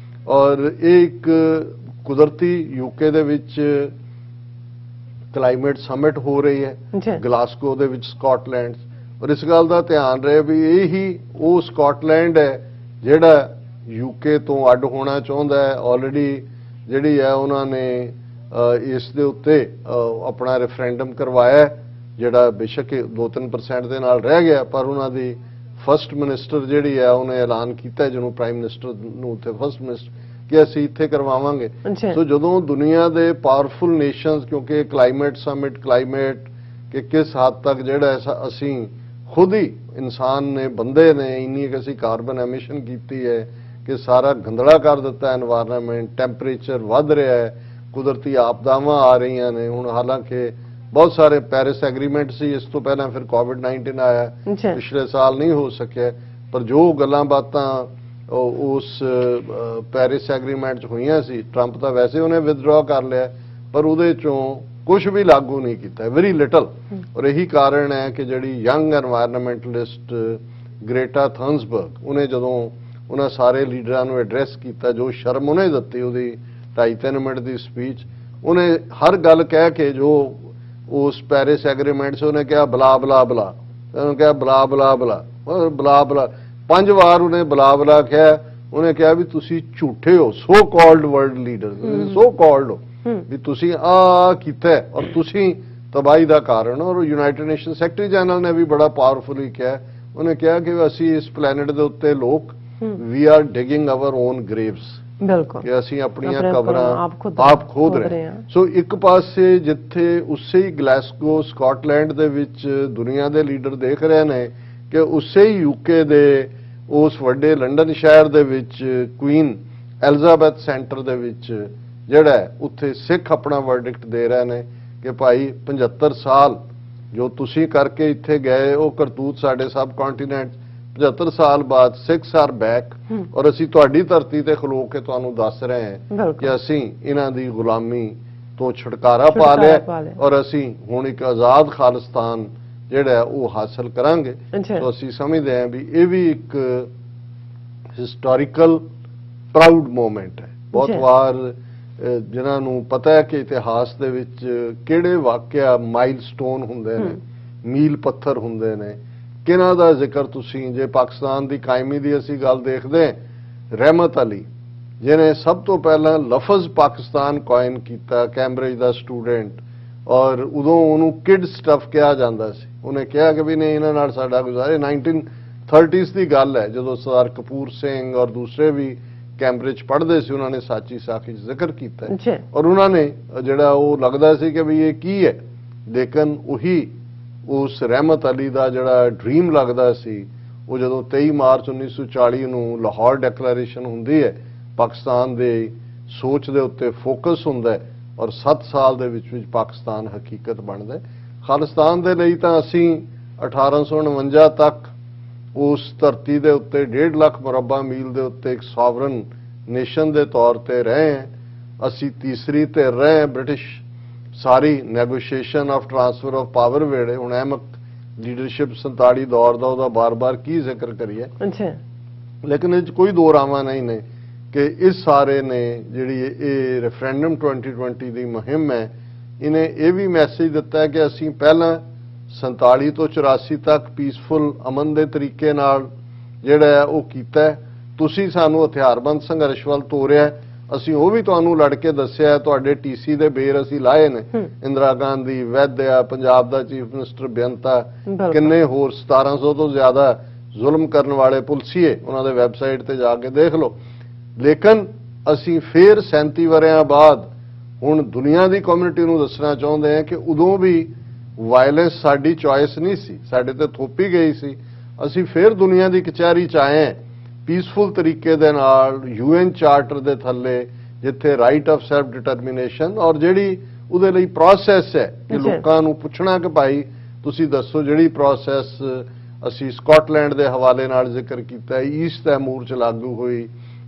ਔਰ ਇਹ ਇੱਕ ਕੁਦਰਤੀ ਯੂਕੇ ਦੇ ਵਿੱਚ ਕਲਾਈਮੇਟ ਸਮਿਟ ਹੋ ਰਹੀ ਹੈ ਗਲਾਸਗੋ ਦੇ ਵਿੱਚ ਸਕਾਟਲੈਂਡ ਔਰ ਇਸ ਗੱਲ ਦਾ ਧਿਆਨ ਰਹੇ ਵੀ ਇਹ ਹੀ ਉਹ ਸਕਾਟਲੈਂਡ ਹੈ ਜਿਹੜਾ ਯੂਕੇ ਤੋਂ ਅੱਡ ਹੋਣਾ ਚਾਹੁੰਦਾ ਹੈ। ਆਲਰੇਡੀ ਜਿਹੜੀ ਹੈ ਉਹਨਾਂ ਨੇ ਇਸ ਦੇ ਉੱਤੇ ਆਪਣਾ ਰੈਫਰੈਂਡਮ ਕਰਵਾਇਆ ਜਿਹੜਾ ਬੇਸ਼ੱਕ 2-3% ਦੇ ਨਾਲ ਰਹਿ ਗਿਆ ਪਰ ਉਹਨਾਂ ਦੀ ਫਸਟ ਮਿਨਿਸਟਰ ਜਿਹੜੀ ਹੈ ਉਹਨੇ ਐਲਾਨ ਕੀਤਾ ਜਿਹਨੂੰ ਪ੍ਰਾਈਮ ਮਿਨਿਸਟਰ ਨੂੰ ਉੱਥੇ ਫਸਟ ਮਿਨਿਸਟਰ ਕਿ ਅਸੀਂ ਇੱਥੇ ਕਰਵਾਵਾਂਗੇ। ਸੋ ਜਦੋਂ ਦੁਨੀਆ ਦੇ ਪਾਵਰਫੁਲ ਨੇਸ਼ਨਸ ਕਿਉਂਕਿ ਕਲਾਈਮੇਟ ਸਮਿਟ ਕਲਾਈਮੇਟ ਕਿ ਕਿਸ ਹੱਦ ਤੱਕ ਜਿਹੜਾ ਅਸੀਂ ਖੁਦ ਹੀ ਇਨਸਾਨ ਨੇ ਬੰਦੇ ਨੇ ਇੰਨੀ ਕਿ ਅਸੀਂ ਕਾਰਬਨ ਐਮਿਸ਼ਨ ਕੀਤੀ ਹੈ ਕਿ ਸਾਰਾ ਗੰਦਲਾ ਕਰ ਦਿੱਤਾ ਐਨਵਾਇਰਨਮੈਂਟ, ਟੈਂਪਰੇਚਰ ਵੱਧ ਰਿਹਾ ਹੈ, ਕੁਦਰਤੀ ਆਪਦਾਵਾਂ ਆ ਰਹੀਆਂ ਨੇ। ਹੁਣ ਹਾਲਾਂਕਿ ਬਹੁਤ ਸਾਰੇ ਪੈਰਿਸ ਐਗਰੀਮੈਂਟ ਸੀ ਇਸ ਤੋਂ ਪਹਿਲਾਂ ਫਿਰ ਕੋਵਿਡ-19 ਆਇਆ ਪਿਛਲੇ ਸਾਲ ਨਹੀਂ ਹੋ ਸਕਿਆ ਪਰ ਜੋ ਗੱਲਾਂ ਬਾਤਾਂ ਉਸ ਪੈਰਿਸ ਐਗਰੀਮੈਂਟ 'ਚ ਹੋਈਆਂ ਸੀ ਟਰੰਪ ਤਾਂ ਵੈਸੇ ਉਹਨੇ ਵਿਦਡਰਾ ਕਰ ਲਿਆ ਪਰ ਉਹਦੇ ਚੋਂ ਕੁਝ ਵੀ ਲਾਗੂ ਨਹੀਂ ਕੀਤਾ ਵੈਰੀ ਲਿਟਲ ਔਰ ਇਹੀ ਕਾਰਨ ਹੈ ਕਿ ਜਿਹੜੀ ਯੰਗ ਐਨਵਾਇਰਨਮੈਂਟਲਿਸਟ ਗ੍ਰੇਟਾ ਥਰਨਬਰਗ ਉਹਨੇ ਜਦੋਂ ਉਹਨਾਂ ਸਾਰੇ ਲੀਡਰਾਂ ਨੂੰ ਐਡਰੈਸ ਕੀਤਾ ਜੋ ਸ਼ਰਮ ਉਹਨੇ ਦਿੱਤੀ ਉਹਦੀ 2.5-3 ਮਿੰਟ ਦੀ ਸਪੀਚ ਉਹਨੇ ਹਰ ਗੱਲ ਕਹਿ ਕੇ ਜੋ ਉਸ ਪੈਰਿਸ ਐਗਰੀਮੈਂਟ 'ਚ ਉਹਨੇ ਕਿਹਾ ਬਲਾ ਬਲਾ ਬਲਾ ਉਹਨੇ ਕਿਹਾ ਬਲਾ ਬਲਾ ਬਲਾ ਬਲਾ ਬਲਾ 5 ਵਾਰ ਉਹਨੇ ਬਲਾ ਬਲਾ ਕਿਹਾ। ਉਹਨੇ ਕਿਹਾ ਵੀ ਤੁਸੀਂ ਝੂਠੇ ਹੋ so called world leader so called ਹੋ ਵੀ ਤੁਸੀਂ ਆ ਕੀਤਾ ਔਰ ਤੁਸੀਂ ਤਬਾਹੀ ਦਾ ਕਾਰਨ ਔਰ ਯੂਨਾਈਟਿਡ ਨੇਸ਼ਨ ਸੈਕਟਰੀ ਜਨਰਲ ਨੇ ਵੀ ਬੜਾ ਪਾਵਰਫੁਲੀ ਕਿਹਾ ਉਹਨੇ ਕਿਹਾ ਕਿ ਅਸੀਂ ਇਸ ਪਲੈਨਟ ਦੇ ਉੱਤੇ ਲੋਕ we are digging our own graves ਬਿਲਕੁਲ ਕਿ ਅਸੀਂ ਆਪਣੀਆਂ ਕਬਰਾਂ ਆਪ ਖੋਦ ਰਹੇ ਹਾਂ। ਸੋ ਇੱਕ ਪਾਸੇ ਜਿੱਥੇ ਉਸੇ ਹੀ ਗਲਾਸਗੋ ਸਕਾਟਲੈਂਡ ਦੇ ਵਿੱਚ ਦੁਨੀਆ ਦੇ ਲੀਡਰ ਦੇਖ ਰਹੇ ਨੇ ਕਿ ਉਸੇ ਹੀ ਯੂਕੇ ਦੇ ਉਸ ਵੱਡੇ ਲੰਡਨ ਸ਼ਹਿਰ ਦੇ ਵਿੱਚ ਕੁਈਨ ਐਲਿਜ਼ਾਬੈਥ ਸੈਂਟਰ ਦੇ ਵਿੱਚ ਜਿਹੜਾ ਉੱਥੇ ਸਿੱਖ ਆਪਣਾ ਵਰਡਿਕਟ ਦੇ ਰਹੇ ਨੇ ਕਿ ਭਾਈ 75 ਸਾਲ ਜੋ ਤੁਸੀਂ ਕਰਕੇ ਇੱਥੇ ਗਏ ਉਹ ਕਰਤੂਤ ਸਾਡੇ ਸਬ ਕੰਟੀਨੈਂਟ 75 ਸਾਲ ਬਾਅਦ 6 ਆਰ ਬੈਕ ਔਰ ਅਸੀਂ ਤੁਹਾਡੀ ਧਰਤੀ ਤੇ ਖਲੋ ਕੇ ਤੁਹਾਨੂੰ ਦੱਸ ਰਹੇ ਹਾਂ ਕਿ ਅਸੀਂ ਇਹਨਾਂ ਦੀ ਗੁਲਾਮੀ ਤੋਂ ਛੁਟਕਾਰਾ ਪਾ ਲਿਆ ਔਰ ਅਸੀਂ ਹੁਣ ਇੱਕ ਆਜ਼ਾਦ ਖਾਲਿਸਤਾਨ ਜਿਹੜਾ ਉਹ ਹਾਸਲ ਕਰਾਂਗੇ। ਤਾਂ ਅਸੀਂ ਸਮਝਦੇ ਹਾਂ ਵੀ ਇਹ ਵੀ ਇੱਕ ਹਿਸਟੋਰੀਕਲ ਪ੍ਰਾਊਡ ਮੂਮੈਂਟ ਹੈ। ਬਹੁਤ ਵਾਰ ਜਿਨ੍ਹਾਂ ਨੂੰ ਪਤਾ ਹੈ ਕਿ ਇਤਿਹਾਸ ਦੇ ਵਿੱਚ ਕਿਹੜੇ ਵਾਕਿਆ ਮਾਈਲਸਟੋਨ ਹੁੰਦੇ ਨੇ ਮੀਲ ਪੱਥਰ ਹੁੰਦੇ ਨੇ ਕਿਹਨਾਂ ਦਾ ਜ਼ਿਕਰ ਤੁਸੀਂ ਜੇ ਪਾਕਿਸਤਾਨ ਦੀ ਕਾਇਮੀ ਦੀ ਅਸੀਂ ਗੱਲ ਦੇਖਦੇ ਰਹਿਮਤ ਅਲੀ ਜਿਹਨੇ ਸਭ ਤੋਂ ਪਹਿਲਾਂ ਲਫ਼ਜ਼ ਪਾਕਿਸਤਾਨ ਕਾਇਨ ਕੀਤਾ ਕੈਂਬਰਿਜ ਦਾ ਸਟੂਡੈਂਟ ਔਰ ਉਦੋਂ ਉਹਨੂੰ ਕਿਡ ਸਟਫ ਕਿਹਾ ਜਾਂਦਾ ਸੀ। ਉਹਨੇ ਕਿਹਾ ਕਿ ਵੀ ਨਹੀਂ ਇਹਨਾਂ ਨਾਲ ਸਾਡਾ ਗੁਜ਼ਾਰੇ 1930s ਦੀ ਗੱਲ ਹੈ ਜਦੋਂ ਸਰਦਾਰ ਕਪੂਰ ਸਿੰਘ ਔਰ ਦੂਸਰੇ ਵੀ ਕੈਂਬਰਿਜ ਪੜ੍ਹਦੇ ਸੀ ਉਹਨਾਂ ਨੇ ਸਾਚੀ ਸਾਖੀ ਜ਼ਿਕਰ ਕੀਤਾ ਔਰ ਉਹਨਾਂ ਨੇ ਜਿਹੜਾ ਉਹ ਲੱਗਦਾ ਸੀ ਕਿ ਵੀ ਇਹ ਕੀ ਹੈ ਲੇਕਿਨ ਉਹੀ ਉਸ ਰਹਿਮਤ ਅਲੀ ਦਾ ਜਿਹੜਾ ਡ੍ਰੀਮ ਲੱਗਦਾ ਸੀ ਉਹ ਜਦੋਂ 23 ਮਾਰਚ 1940 ਨੂੰ ਲਾਹੌਰ ਡੈਕਲੇਰੇਸ਼ਨ ਹੁੰਦੀ ਹੈ, ਪਾਕਿਸਤਾਨ ਦੇ ਸੋਚ ਦੇ ਉੱਤੇ ਫੋਕਸ ਹੁੰਦਾ ਹੈ ਔਰ 7 ਸਾਲ ਦੇ ਵਿੱਚ ਪਾਕਿਸਤਾਨ ਹਕੀਕਤ ਬਣਦਾ ਹੈ। ਖਾਲਿਸਤਾਨ ਦੇ ਲਈ ਤਾਂ ਅਸੀਂ 1849 ਤੱਕ ਉਸ ਧਰਤੀ ਦੇ ਉੱਤੇ 1.5 ਲੱਖ ਮੁਰੱਬਾ ਮੀਲ ਦੇ ਉੱਤੇ ਇੱਕ ਸੋਵਰਨ ਨੇਸ਼ਨ ਦੇ ਤੌਰ ਤੇ ਰਹੇ ਹਾਂ। ਅਸੀਂ ਤੀਸਰੀ ਧਿਰ ਰਹੇ ਹਾਂ British sorry negotiation of transfer of power ਵੇਲੇ। ਹੁਣ ਅਹਿਮਕ ਲੀਡਰਸ਼ਿਪ 47 ਦੌਰ ਦਾ ਉਹਦਾ ਬਾਰ-ਬਾਰ ਕੀ ਜ਼ਿਕਰ ਕਰੀਏ, ਅੱਛਾ, ਲੇਕਿਨ ਇਹ 'ਚ ਕੋਈ ਦੋ ਰਾਵਾਂ ਨਹੀਂ ਨੇ ਕਿ ਇਸ ਸਾਰੇ ਨੇ ਜਿਹੜੀ ਇਹ ਰੈਫਰੈਂਡਮ 2020 ਦੀ ਮੁਹਿੰਮ ਹੈ, ਇਹਨੇ ਇਹ ਵੀ ਮੈਸੇਜ ਦਿੱਤਾ ਹੈ ਕਿ ਅਸੀਂ ਪਹਿਲਾਂ 47 ਤੋਂ 84 ਤੱਕ ਪੀਸਫੁਲ ਅਮਨ ਦੇ ਤਰੀਕੇ ਨਾਲ ਜਿਹੜਾ ਹੈ ਉਹ ਕੀਤਾ, ਤੁਸੀਂ ਸਾਨੂੰ ਹਥਿਆਰਬੰਦ ਸੰਘਰਸ਼ ਵੱਲ ਤੋਰਿਆ, ਅਸੀਂ ਉਹ ਵੀ ਤੁਹਾਨੂੰ ਲੜ ਕੇ ਦੱਸਿਆ, ਤੁਹਾਡੇ ਟੀਸੀ ਦੇ ਬੇਰ ਅਸੀਂ ਲਾਏ ਨੇ, ਇੰਦਰਾ ਗਾਂਧੀ, ਵੈਦਿਆ, ਪੰਜਾਬ ਦਾ ਚੀਫ ਮਿਨਿਸਟਰ ਬੇਅੰਤਾ, ਕਿੰਨੇ ਹੋਰ 1700 ਤੋਂ ਜ਼ਿਆਦਾ ਜ਼ੁਲਮ ਕਰਨ ਵਾਲੇ ਪੁਲਸੀਏ, ਉਹਨਾਂ ਦੇ ਵੈਬਸਾਈਟ ਤੇ ਜਾ ਕੇ ਦੇਖ ਲਓ। ਲੇਕਿਨ ਅਸੀਂ ਫੇਰ 37 ਵਰਿਆਂ ਬਾਅਦ ਹੁਣ ਦੁਨੀਆ ਦੀ ਕਮਿਊਨਿਟੀ ਨੂੰ ਦੱਸਣਾ ਚਾਹੁੰਦੇ ਹਾਂ ਕਿ ਉਦੋਂ ਵੀ ਵਾਇਲੈਂਸ ਸਾਡੀ ਚੁਆਇਸ ਨਹੀਂ ਸੀ, ਸਾਡੇ ਤੇ ਥੋਪੀ ਗਈ ਸੀ। ਅਸੀਂ ਫੇਰ ਦੁਨੀਆ ਦੀ ਕਚਹਿਰੀ 'ਚ ਆਏ ਹਾਂ ਪੀਸਫੁਲ ਤਰੀਕੇ ਦੇ ਨਾਲ, UN ਚਾਰਟਰ ਦੇ ਥੱਲੇ, ਜਿੱਥੇ ਰਾਈਟ ਆਫ ਸੈਲਫ ਡਿਟਰਮੀਨੇਸ਼ਨ ਔਰ ਜਿਹੜੀ ਉਹਦੇ ਲਈ ਪ੍ਰੋਸੈਸ ਹੈ ਕਿ ਲੋਕਾਂ ਨੂੰ ਪੁੱਛਣਾ ਕਿ ਭਾਈ ਤੁਸੀਂ ਦੱਸੋ, ਜਿਹੜੀ ਪ੍ਰੋਸੈਸ ਅਸੀਂ ਸਕਾਟਲੈਂਡ ਦੇ ਹਵਾਲੇ ਨਾਲ ਜ਼ਿਕਰ ਕੀਤਾ, ਈਸਟ ਤੈਮੂਰ 'ਚ ਲਾਗੂ ਹੋਈ,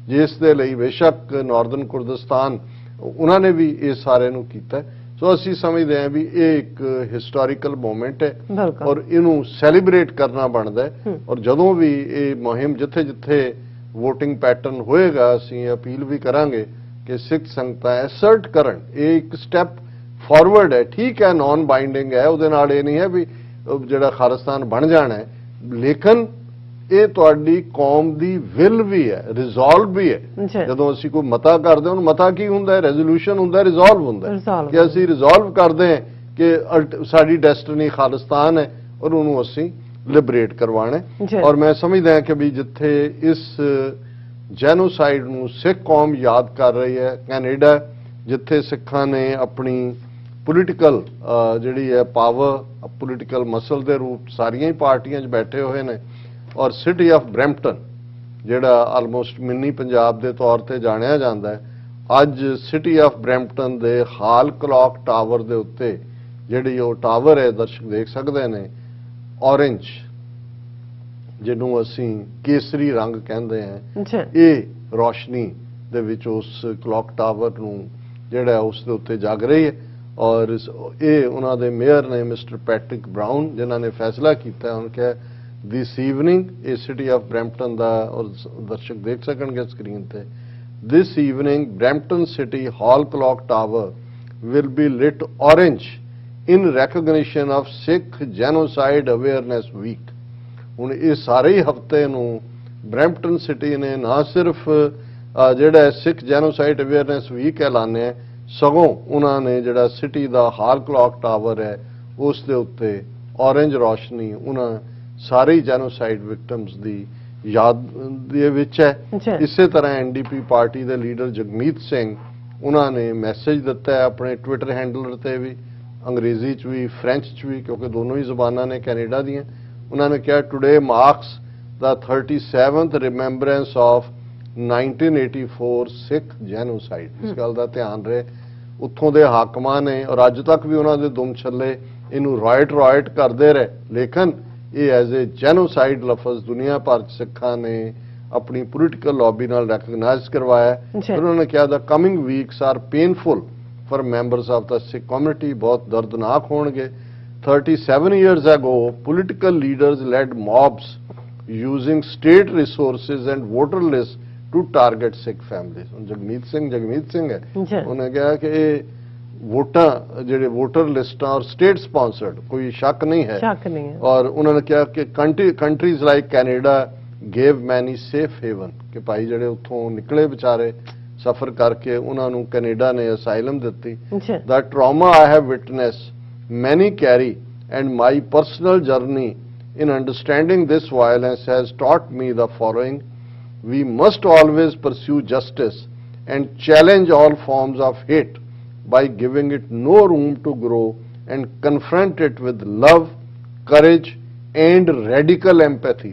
ਜਿਸ ਦੇ ਲਈ ਬੇਸ਼ੱਕ ਨਾਰਦਰਨ ਕੁਰਦਿਸਤਾਨ ਉਹਨਾਂ ਨੇ ਵੀ ਇਹ ਸਾਰੇ ਨੂੰ ਕੀਤਾ। ਸੋ ਅਸੀਂ ਸਮਝਦੇ ਹਾਂ ਵੀ ਇਹ ਇੱਕ ਹਿਸਟੋਰੀਕਲ ਮੂਮੈਂਟ ਹੈ ਔਰ ਇਹਨੂੰ ਸੈਲੀਬ੍ਰੇਟ ਕਰਨਾ ਬਣਦਾ ਹੈ। ਔਰ ਜਦੋਂ ਵੀ ਇਹ ਮੁਹਿੰਮ ਜਿੱਥੇ-ਜਿੱਥੇ VOTING ਪੈਟਰਨ ਹੋਏਗਾ, ਅਸੀਂ ਅਪੀਲ ਵੀ ਕਰਾਂਗੇ ਕਿ ਸਿੱਖ ਸੰਗਤਾਂ ਐਸਰਟ ਕਰਨ, ਇਹ ਇੱਕ ਸਟੈਪ ਫਾਰਵਰਡ ਹੈ। ਠੀਕ ਹੈ, ਨਾਨ ਬਾਈਂਡਿੰਗ ਹੈ, ਉਹਦੇ ਨਾਲ ਇਹ ਨਹੀਂ ਹੈ ਵੀ ਜਿਹੜਾ ਖਾਲਿਸਤਾਨ ਬਣ ਜਾਣਾ ਹੈ, ਲੇਕਿਨ ਇਹ ਤੁਹਾਡੀ ਕੌਮ ਦੀ ਵਿਲ ਵੀ ਹੈ, ਰਿਜ਼ੋਲਵ ਵੀ ਹੈ। ਜਦੋਂ ਅਸੀਂ ਕੋਈ ਮਤਾ ਕਰਦੇ ਹਾਂ, ਮਤਾ ਕੀ ਹੁੰਦਾ ਹੈ? ਰੈਜ਼ੋਲੂਸ਼ਨ ਹੁੰਦਾ, ਰਿਜ਼ੋਲਵ ਹੁੰਦਾ ਕਿ ਅਸੀਂ ਰਿਜ਼ੋਲਵ ਕਰਦੇ ਹਾਂ ਕਿ ਸਾਡੀ ਡੈਸਟੀਨੀ ਖਾਲਿਸਤਾਨ ਹੈ ਔਰ ਉਹਨੂੰ ਅਸੀਂ ਲਿਬਰੇਟ ਕਰਵਾਉਣਾ ਹੈ। ਔਰ ਮੈਂ ਸਮਝਦਾ ਹਾਂ ਕਿ ਵੀ ਜਿੱਥੇ ਇਸ ਜੈਨੋਸਾਈਡ ਨੂੰ ਸਿੱਖ ਕੌਮ ਯਾਦ ਕਰ ਰਹੀ ਹੈ, ਕੈਨੇਡਾ ਜਿੱਥੇ ਸਿੱਖਾਂ ਨੇ ਆਪਣੀ ਪੋਲੀਟੀਕਲ ਜਿਹੜੀ ਹੈ ਪਾਵਰ, ਪੋਲੀਟੀਕਲ ਮਸਲ ਦੇ ਰੂਪ ਸਾਰੀਆਂ ਹੀ ਪਾਰਟੀਆਂ 'ਚ ਬੈਠੇ ਹੋਏ ਨੇ, ਔਰ ਸਿਟੀ ਆਫ ਬਰੈਂਪਟਨ ਜਿਹੜਾ ਆਲਮੋਸਟ ਮਿੰਨੀ ਪੰਜਾਬ ਦੇ ਤੌਰ ਤੇ ਜਾਣਿਆ ਜਾਂਦਾ ਹੈ, ਅੱਜ ਸਿਟੀ ਆਫ ਬਰੈਂਪਟਨ ਦੇ ਹਾਲ ਕਲੌਕ ਟਾਵਰ ਦੇ ਉੱਤੇ ਜਿਹੜੀ ਉਹ ਟਾਵਰ ਹੈ, ਦਰਸ਼ਕ ਦੇਖ ਸਕਦੇ ਨੇ, ਔਰੇਂਜ ਜਿਹਨੂੰ ਅਸੀਂ ਕੇਸਰੀ ਰੰਗ ਕਹਿੰਦੇ ਹਾਂ, ਇਹ ਰੋਸ਼ਨੀ ਦੇ ਵਿੱਚ ਉਸ ਕਲੌਕ ਟਾਵਰ ਨੂੰ ਜਿਹੜਾ ਉਸ ਦੇ ਉੱਤੇ ਜਗ ਰਹੀ ਹੈ। ਔਰ ਇਹ ਉਹਨਾਂ ਦੇ ਮੇਅਰ ਨੇ ਮਿਸਟਰ ਪੈਟਰਿਕ ਬਰਾਊਨ, ਜਿਨ੍ਹਾਂ ਨੇ ਫੈਸਲਾ ਕੀਤਾ, ਉਹਨਾਂ ਕਿਹਾ ਦਿਸ ਈਵਨਿੰਗ, ਇਹ ਸਿਟੀ ਆਫ ਬਰੈਂਪਟਨ ਦਾ, ਔਰ ਦਰਸ਼ਕ ਦੇਖ ਸਕਣਗੇ ਸਕਰੀਨ ਤੇ, this evening Brampton city hall clock tower will be lit orange in recognition of Sikh genocide awareness week. ਹੁਣ ਇਹ ਸਾਰੇ ਹੀ ਹਫ਼ਤੇ ਨੂੰ ਬਰੈਂਪਟਨ ਸਿਟੀ ਨੇ ਨਾ ਸਿਰਫ ਜਿਹੜਾ ਸਿੱਖ ਜੈਨੋਸਾਈਡ ਅਵੇਅਰਨੈਸ ਵੀਕ ਐਲਾਨਿਆ, ਸਗੋਂ ਉਹਨਾਂ ਨੇ ਜਿਹੜਾ ਸਿਟੀ ਦਾ ਹਾਲ ਕਲੌਕ ਟਾਵਰ ਹੈ ਉਸ ਦੇ ਉੱਤੇ ਔਰੇਂਜ ਰੋਸ਼ਨੀ ਉਹਨਾਂ ਸਾਰੇ ਹੀ ਜੈਨੋਸਾਈਡ ਵਿਕਟਮਸ ਦੀ ਯਾਦ ਦੇ ਵਿੱਚ ਹੈ। ਇਸੇ ਤਰ੍ਹਾਂ NDP ਪਾਰਟੀ ਦੇ ਲੀਡਰ ਜਗਮੀਤ ਸਿੰਘ, ਉਹਨਾਂ ਨੇ ਮੈਸੇਜ ਦਿੱਤਾ ਹੈ ਆਪਣੇ ਟਵਿੱਟਰ ਹੈਂਡਲਰ ਤੇ ਵੀ, ਅੰਗਰੇਜ਼ੀ 'ਚ ਵੀ, ਫ੍ਰੈਂਚ 'ਚ ਵੀ, ਕਿਉਂਕਿ ਦੋਨੋਂ ਹੀ ਜ਼ਬਾਨਾਂ ਨੇ ਕੈਨੇਡਾ ਦੀਆਂ। ਉਹਨਾਂ ਨੇ ਕਿਹਾ today marks the 37th remembrance of 1984 Sikh genocide. ਇਸ ਗੱਲ ਦਾ ਧਿਆਨ ਰਹੇ, ਉੱਥੋਂ ਦੇ ਹਾਕਮਾਂ ਨੇ ਔਰ ਅੱਜ ਤੱਕ ਵੀ ਉਹਨਾਂ ਦੇ ਦੁਮ ਛੱਲੇ ਇਹਨੂੰ ਰਾਇਟ ਕਰਦੇ ਰਹੇ, ਲੇਕਿਨ ਇਹ ਐਜ਼ ਏ ਜੈਨੋਸਾਈਡ ਲਫ਼ਜ਼ ਦੁਨੀਆ ਭਰ 'ਚ ਸਿੱਖਾਂ ਨੇ ਆਪਣੀ ਪੋਲੀਟੀਕਲ ਲੌਬੀ ਨਾਲ ਰੈਕਗਨਾਈਜ਼ ਕਰਵਾਇਆ। ਉਹਨਾਂ ਨੇ ਕਿਹਾ the coming weeks are painful for members of the Sikh community, ਬਹੁਤ ਦਰਦਨਾਕ ਹੋਣਗੇ। 37 years ago, political leaders led mobs using state resources and voter lists to target Sikh families. Jagmeet Singh ਹੈ, ਉਹਨੇ ਕਿਹਾ ਕਿ ਇਹ ਵੋਟਾਂ ਜਿਹੜੇ ਵੋਟਰ ਲਿਸਟਾਂ ਔਰ ਸਟੇਟ ਸਪਾਂਸਰਡ, ਕੋਈ ਸ਼ੱਕ ਨਹੀਂ ਹੈ। ਔਰ ਉਹਨਾਂ ਨੇ ਕਿਹਾ ਕਿ ਕੰਟਰੀਜ਼ ਲਾਈਕ ਕੈਨੇਡਾ ਗੇਵ ਮੈਨੀ ਸੇਫ ਹੇਵਨ, ਕਿ ਭਾਈ ਜਿਹੜੇ ਉੱਥੋਂ ਨਿਕਲੇ ਵਿਚਾਰੇ ਸਫਰ ਕਰਕੇ, ਉਹਨਾਂ ਨੂੰ ਕੈਨੇਡਾ ਨੇ ਅਸਾਈਲਮ ਦਿੱਤੀ। ਦਾ ਟਰਾਮਾ ਆਈ ਹੈਵ ਵਿਟਨੈਸ ਮੈਨੀ carry and my personal journey in understanding this violence has taught me the following: we must always pursue justice and challenge all forms of hate by giving it no room to grow and confront it with love, courage, and radical empathy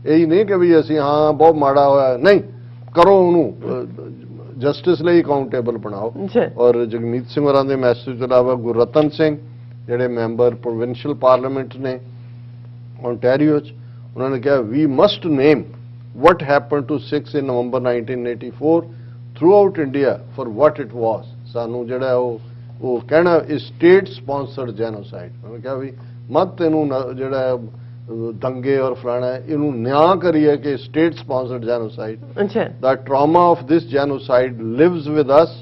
यही नहीं कि भी असी हाँ बहुत माड़ा होया नहीं करो उन्होंने जस्टिस ਲਈ ਅਕਾਊਂਟੇਬਲ ਬਣਾਓ। ਔਰ ਜਗਮੀਤ ਸਿੰਘ ਹੋਰਾਂ ਦੇ ਮੈਸੇਜ ਤੋਂ ਇਲਾਵਾ ਗੁਰਰਤਨ ਸਿੰਘ ਜਿਹੜੇ ਮੈਂਬਰ ਪ੍ਰੋਵਿੰਸ਼ੀਅਲ ਪਾਰਲੀਮੈਂਟ ਨੇ ਓਨਟਾਰੀਓ ਚ ਉਹਨਾਂ ਨੇ ਕਿਹਾ we must name what happened to 6 in November 1984 throughout India for what it was। ਸਾਨੂੰ ਜਿਹੜਾ ਉਹ ਕਹਿਣਾ ਸਟੇਟ ਸਪਾਂਸਰਡ ਜੈਨੋਸਾਈਡ ਉਹਨੇ ਕਿਹਾ ਵੀ ਮਤ ਇਹਨੂੰ ਜਿਹੜਾ दंगे और फलाना इनू न्याय करिए कि state sponsored genocide the trauma of this genocide lives with us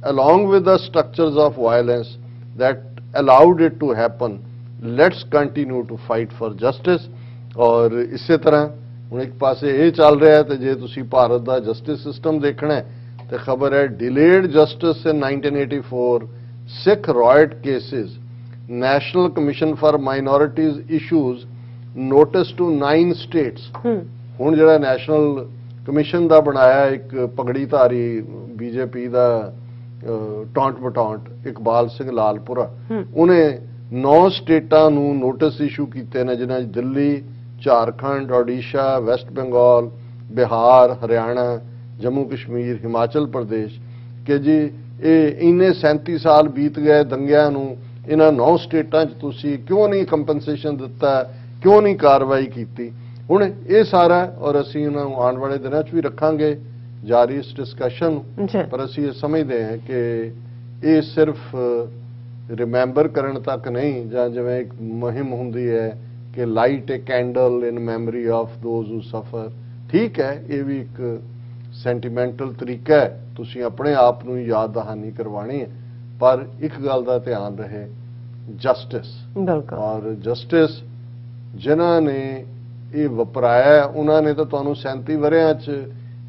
along with the structures of violence that allowed it to happen। let's continue to fight for justice। और इसी तरह ਹੁਣ ਇੱਕ ਪਾਸੇ ਇਹ ਚੱਲ ਰਿਹਾ ਤੇ ਜੇ ਤੁਸੀਂ ਭਾਰਤ ਦਾ ਜਸਟਿਸ ਸਿਸਟਮ ਦੇਖਣਾ ਹੈ ਤੇ ਖਬਰ ਹੈ delayed justice in 1984 Sikh riot cases National Commission for Minorities issues notice to 9 states. ਹੁਣ ਜਿਹੜਾ ਨੈਸ਼ਨਲ ਕਮਿਸ਼ਨ ਦਾ ਬਣਾਇਆ ਇੱਕ ਪਗੜੀਧਾਰੀ ਬੀਜੇਪੀ ਦਾ ਟੌਂਟ ਬਟੌਂਟ ਇਕਬਾਲ ਸਿੰਘ ਲਾਲਪੁਰਾ ਉਹਨੇ 9 ਸਟੇਟਾਂ ਨੂੰ ਨੋਟਿਸ ਇਸ਼ੂ ਕੀਤੇ ਨੇ ਜਿਨ੍ਹਾਂ 'ਚ ਦਿੱਲੀ, ਝਾਰਖੰਡ, ਓਡੀਸ਼ਾ, ਵੈਸਟ ਬੰਗਾਲ, ਬਿਹਾਰ, ਹਰਿਆਣਾ, ਜੰਮੂ ਕਸ਼ਮੀਰ, ਹਿਮਾਚਲ ਪ੍ਰਦੇਸ਼ ਕਿ ਜੀ ਇਹ ਇੰਨੇ 37 ਸਾਲ ਬੀਤ ਗਏ ਦੰਗਿਆਂ ਨੂੰ ਇਹਨਾਂ 9 ਸਟੇਟਾਂ 'ਚ ਤੁਸੀਂ ਕਿਉਂ ਨਹੀਂ ਕੰਪਨਸੇਸ਼ਨ ਦਿੱਤਾ क्यों नहीं कार्रवाई की। हुण ये सारा और असी आने वाले दिनों भी रखांगे जारी इस डिस्कशन पर असी ये समझते हैं कि ये सिर्फ रिमैंबर करने तक नहीं जां जिवें एक मुहिम हुंदी है कि light a candle in memory of those who suffer. ठीक है ये भी एक सेंटीमेंटल तरीका है तुसीं अपने आप नूं याद दहानी करवानी है पर एक गल दा ध्यान रहे जस्टिस और जस्टिस जिन्हां ने ये वपराया उन्होंने तो तुहानूं 37 वरियां च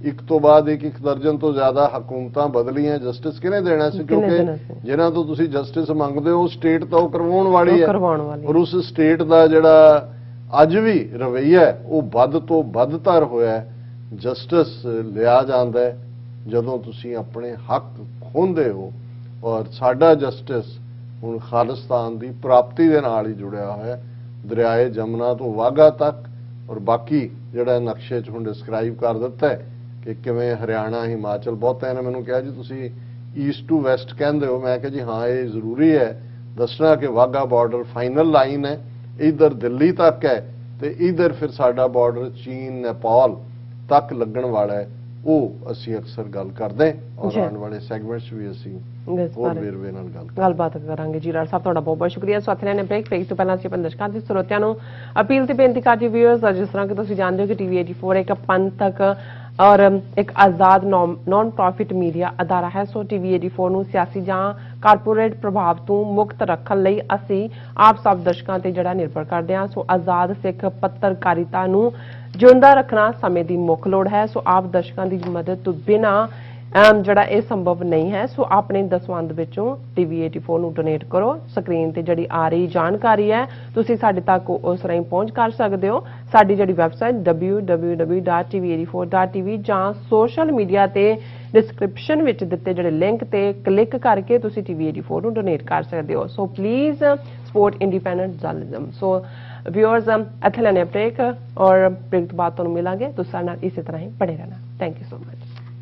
एक तो बाद एक दर्जन तो ज्यादा हुकूमतां बदलियां जस्टिस किहने देना सी क्योंकि जिन्हां तो तुसीं जस्टिस मंगदे हो स्टेट तो करवाउण वाली है और उस स्टेट दा जिहड़ा अज भी रवैया है वो बद तो बदतर होया है। जस्टिस लिया जांदा है जदों तुसीं अपने हक खोंदे हो और साडा जस्टिस हुण खालिस्तान दी प्राप्ति दे नाल ही जुड़िया होया है दरियाए जमुना तो वाघा तक और बाकी जिहड़ा नक्शे च हुण डिस्क्राइब कर दिता है कि किवें हरियाणा हिमाचल बहुतिਆਂ ने मैनूं कहा जी तुसीं ईस्ट टू वैसट कहंदे हो मैं कहा जी हाँ ये जरूरी है दसना कि वाघा बॉर्डर फाइनल लाइन है इधर दिल्ली तक है तो इधर फिर साडा बॉर्डर चीन नेपाल तक लगन वाला है वो असी अक्सर गल करते और आने वाले सैगमेंट्स भी असी ਹੋਰ ਵੇਰਵੇ ਨਾਲ ਗੱਲਬਾਤ ਕਰਾਂਗੇ। ਜੀ ਰਾਜ ਸਾਹਿਬ ਤੁਹਾਡਾ ਬਹੁਤ ਬਹੁਤ ਸ਼ੁਕਰੀਆ। ਸਾਥੀਆਂ ਨੇ ਬ੍ਰੇਕ ਤੋਂ ਪਹਿਲਾਂ ਅਸੀਂ ਆਪਣੇ ਦਰਸ਼ਕਾਂ ਤੇ ਸਰੋਤਿਆਂ ਨੂੰ ਅਪੀਲ ਤੇ ਬੇਨਤੀ ਕਰਦੇ ਵਿਊਅਰਸ ਜਿਸ ਤਰ੍ਹਾਂ ਕਿ ਤੁਸੀਂ ਜਾਣਦੇ ਹੋ ਕਿ ਟੀਵੀ 84 ਇੱਕ ਪੰਥਕ और एक आजाद नॉन प्रॉफिट मीडिया अदारा है। सो टीवी 84 ਨੂੰ ਸਿਆਸੀ ਜਾਂ ਕਾਰਪੋਰੇਟ ਪ੍ਰਭਾਵ ਤੋਂ ਮੁਕਤ ਰੱਖਣ ਲਈ ਅਸੀਂ ਆਪ ਸਭ ਦਰਸ਼ਕਾਂ ਤੇ ਜਿਹੜਾ ਨਿਰਭਰ ਕਰਦੇ ਹਾਂ। ਸੋ ਆਜ਼ਾਦ ਸਿੱਖ ਪੱਤਰਕਾਰਿਤਾ ਨੂੰ ਜਿਉਂਦਾ ਰੱਖਣਾ ਸਮੇਂ ਦੀ ਮੁੱਖ ਲੋੜ ਹੈ। ਸੋ ਆਪ ਦਰਸ਼ਕਾਂ ਦੀ ਮਦਦ ਤੋਂ ਬਿਨਾਂ ਜਿਹੜਾ ਇਹ ਸੰਭਵ ਨਹੀਂ ਹੈ। ਸੋ ਆਪਣੇ ਦਸਵੰਧ ਵਿੱਚੋਂ ਟੀਵੀ 84 ਨੂੰ ਡੋਨੇਟ ਕਰੋ। ਸਕਰੀਨ ਤੇ ਜਿਹੜੀ ਆ ਰਹੀ ਜਾਣਕਾਰੀ ਹੈ ਤੁਸੀਂ ਸਾਡੇ ਤੱਕ ਉਸ ਰਾਹੀਂ ਪਹੁੰਚ ਕਰ ਸਕਦੇ ਹੋ। ਸਾਡੀ ਜਿਹੜੀ ਵੈਬਸਾਈਟ www.tv84.tv ਜਾਂ ਸੋਸ਼ਲ ਮੀਡੀਆ ਤੇ ਡਿਸਕ੍ਰਿਪਸ਼ਨ ਵਿੱਚ ਦਿੱਤੇ ਜਿਹੜੇ ਲਿੰਕ ਤੇ ਕਲਿੱਕ ਕਰਕੇ ਤੁਸੀਂ ਟੀਵੀ 84 ਨੂੰ ਡੋਨੇਟ ਕਰ ਸਕਦੇ ਹੋ। So please support independent journalism. So viewers ਇੱਥੇ ਲੈਣੇ ਬ੍ਰੇਕ ਔਰ ਬ੍ਰੇਕ ਤੋਂ ਬਾਅਦ ਤੁਹਾਨੂੰ ਮਿਲਾਂਗੇ। ਤੁਸੀਂ ਸਾਡੇ ਨਾਲ ਇਸੇ ਤਰ੍ਹਾਂ ਹੀ ਬਣੇ ਰਹਿਣਾ। Thank you so much.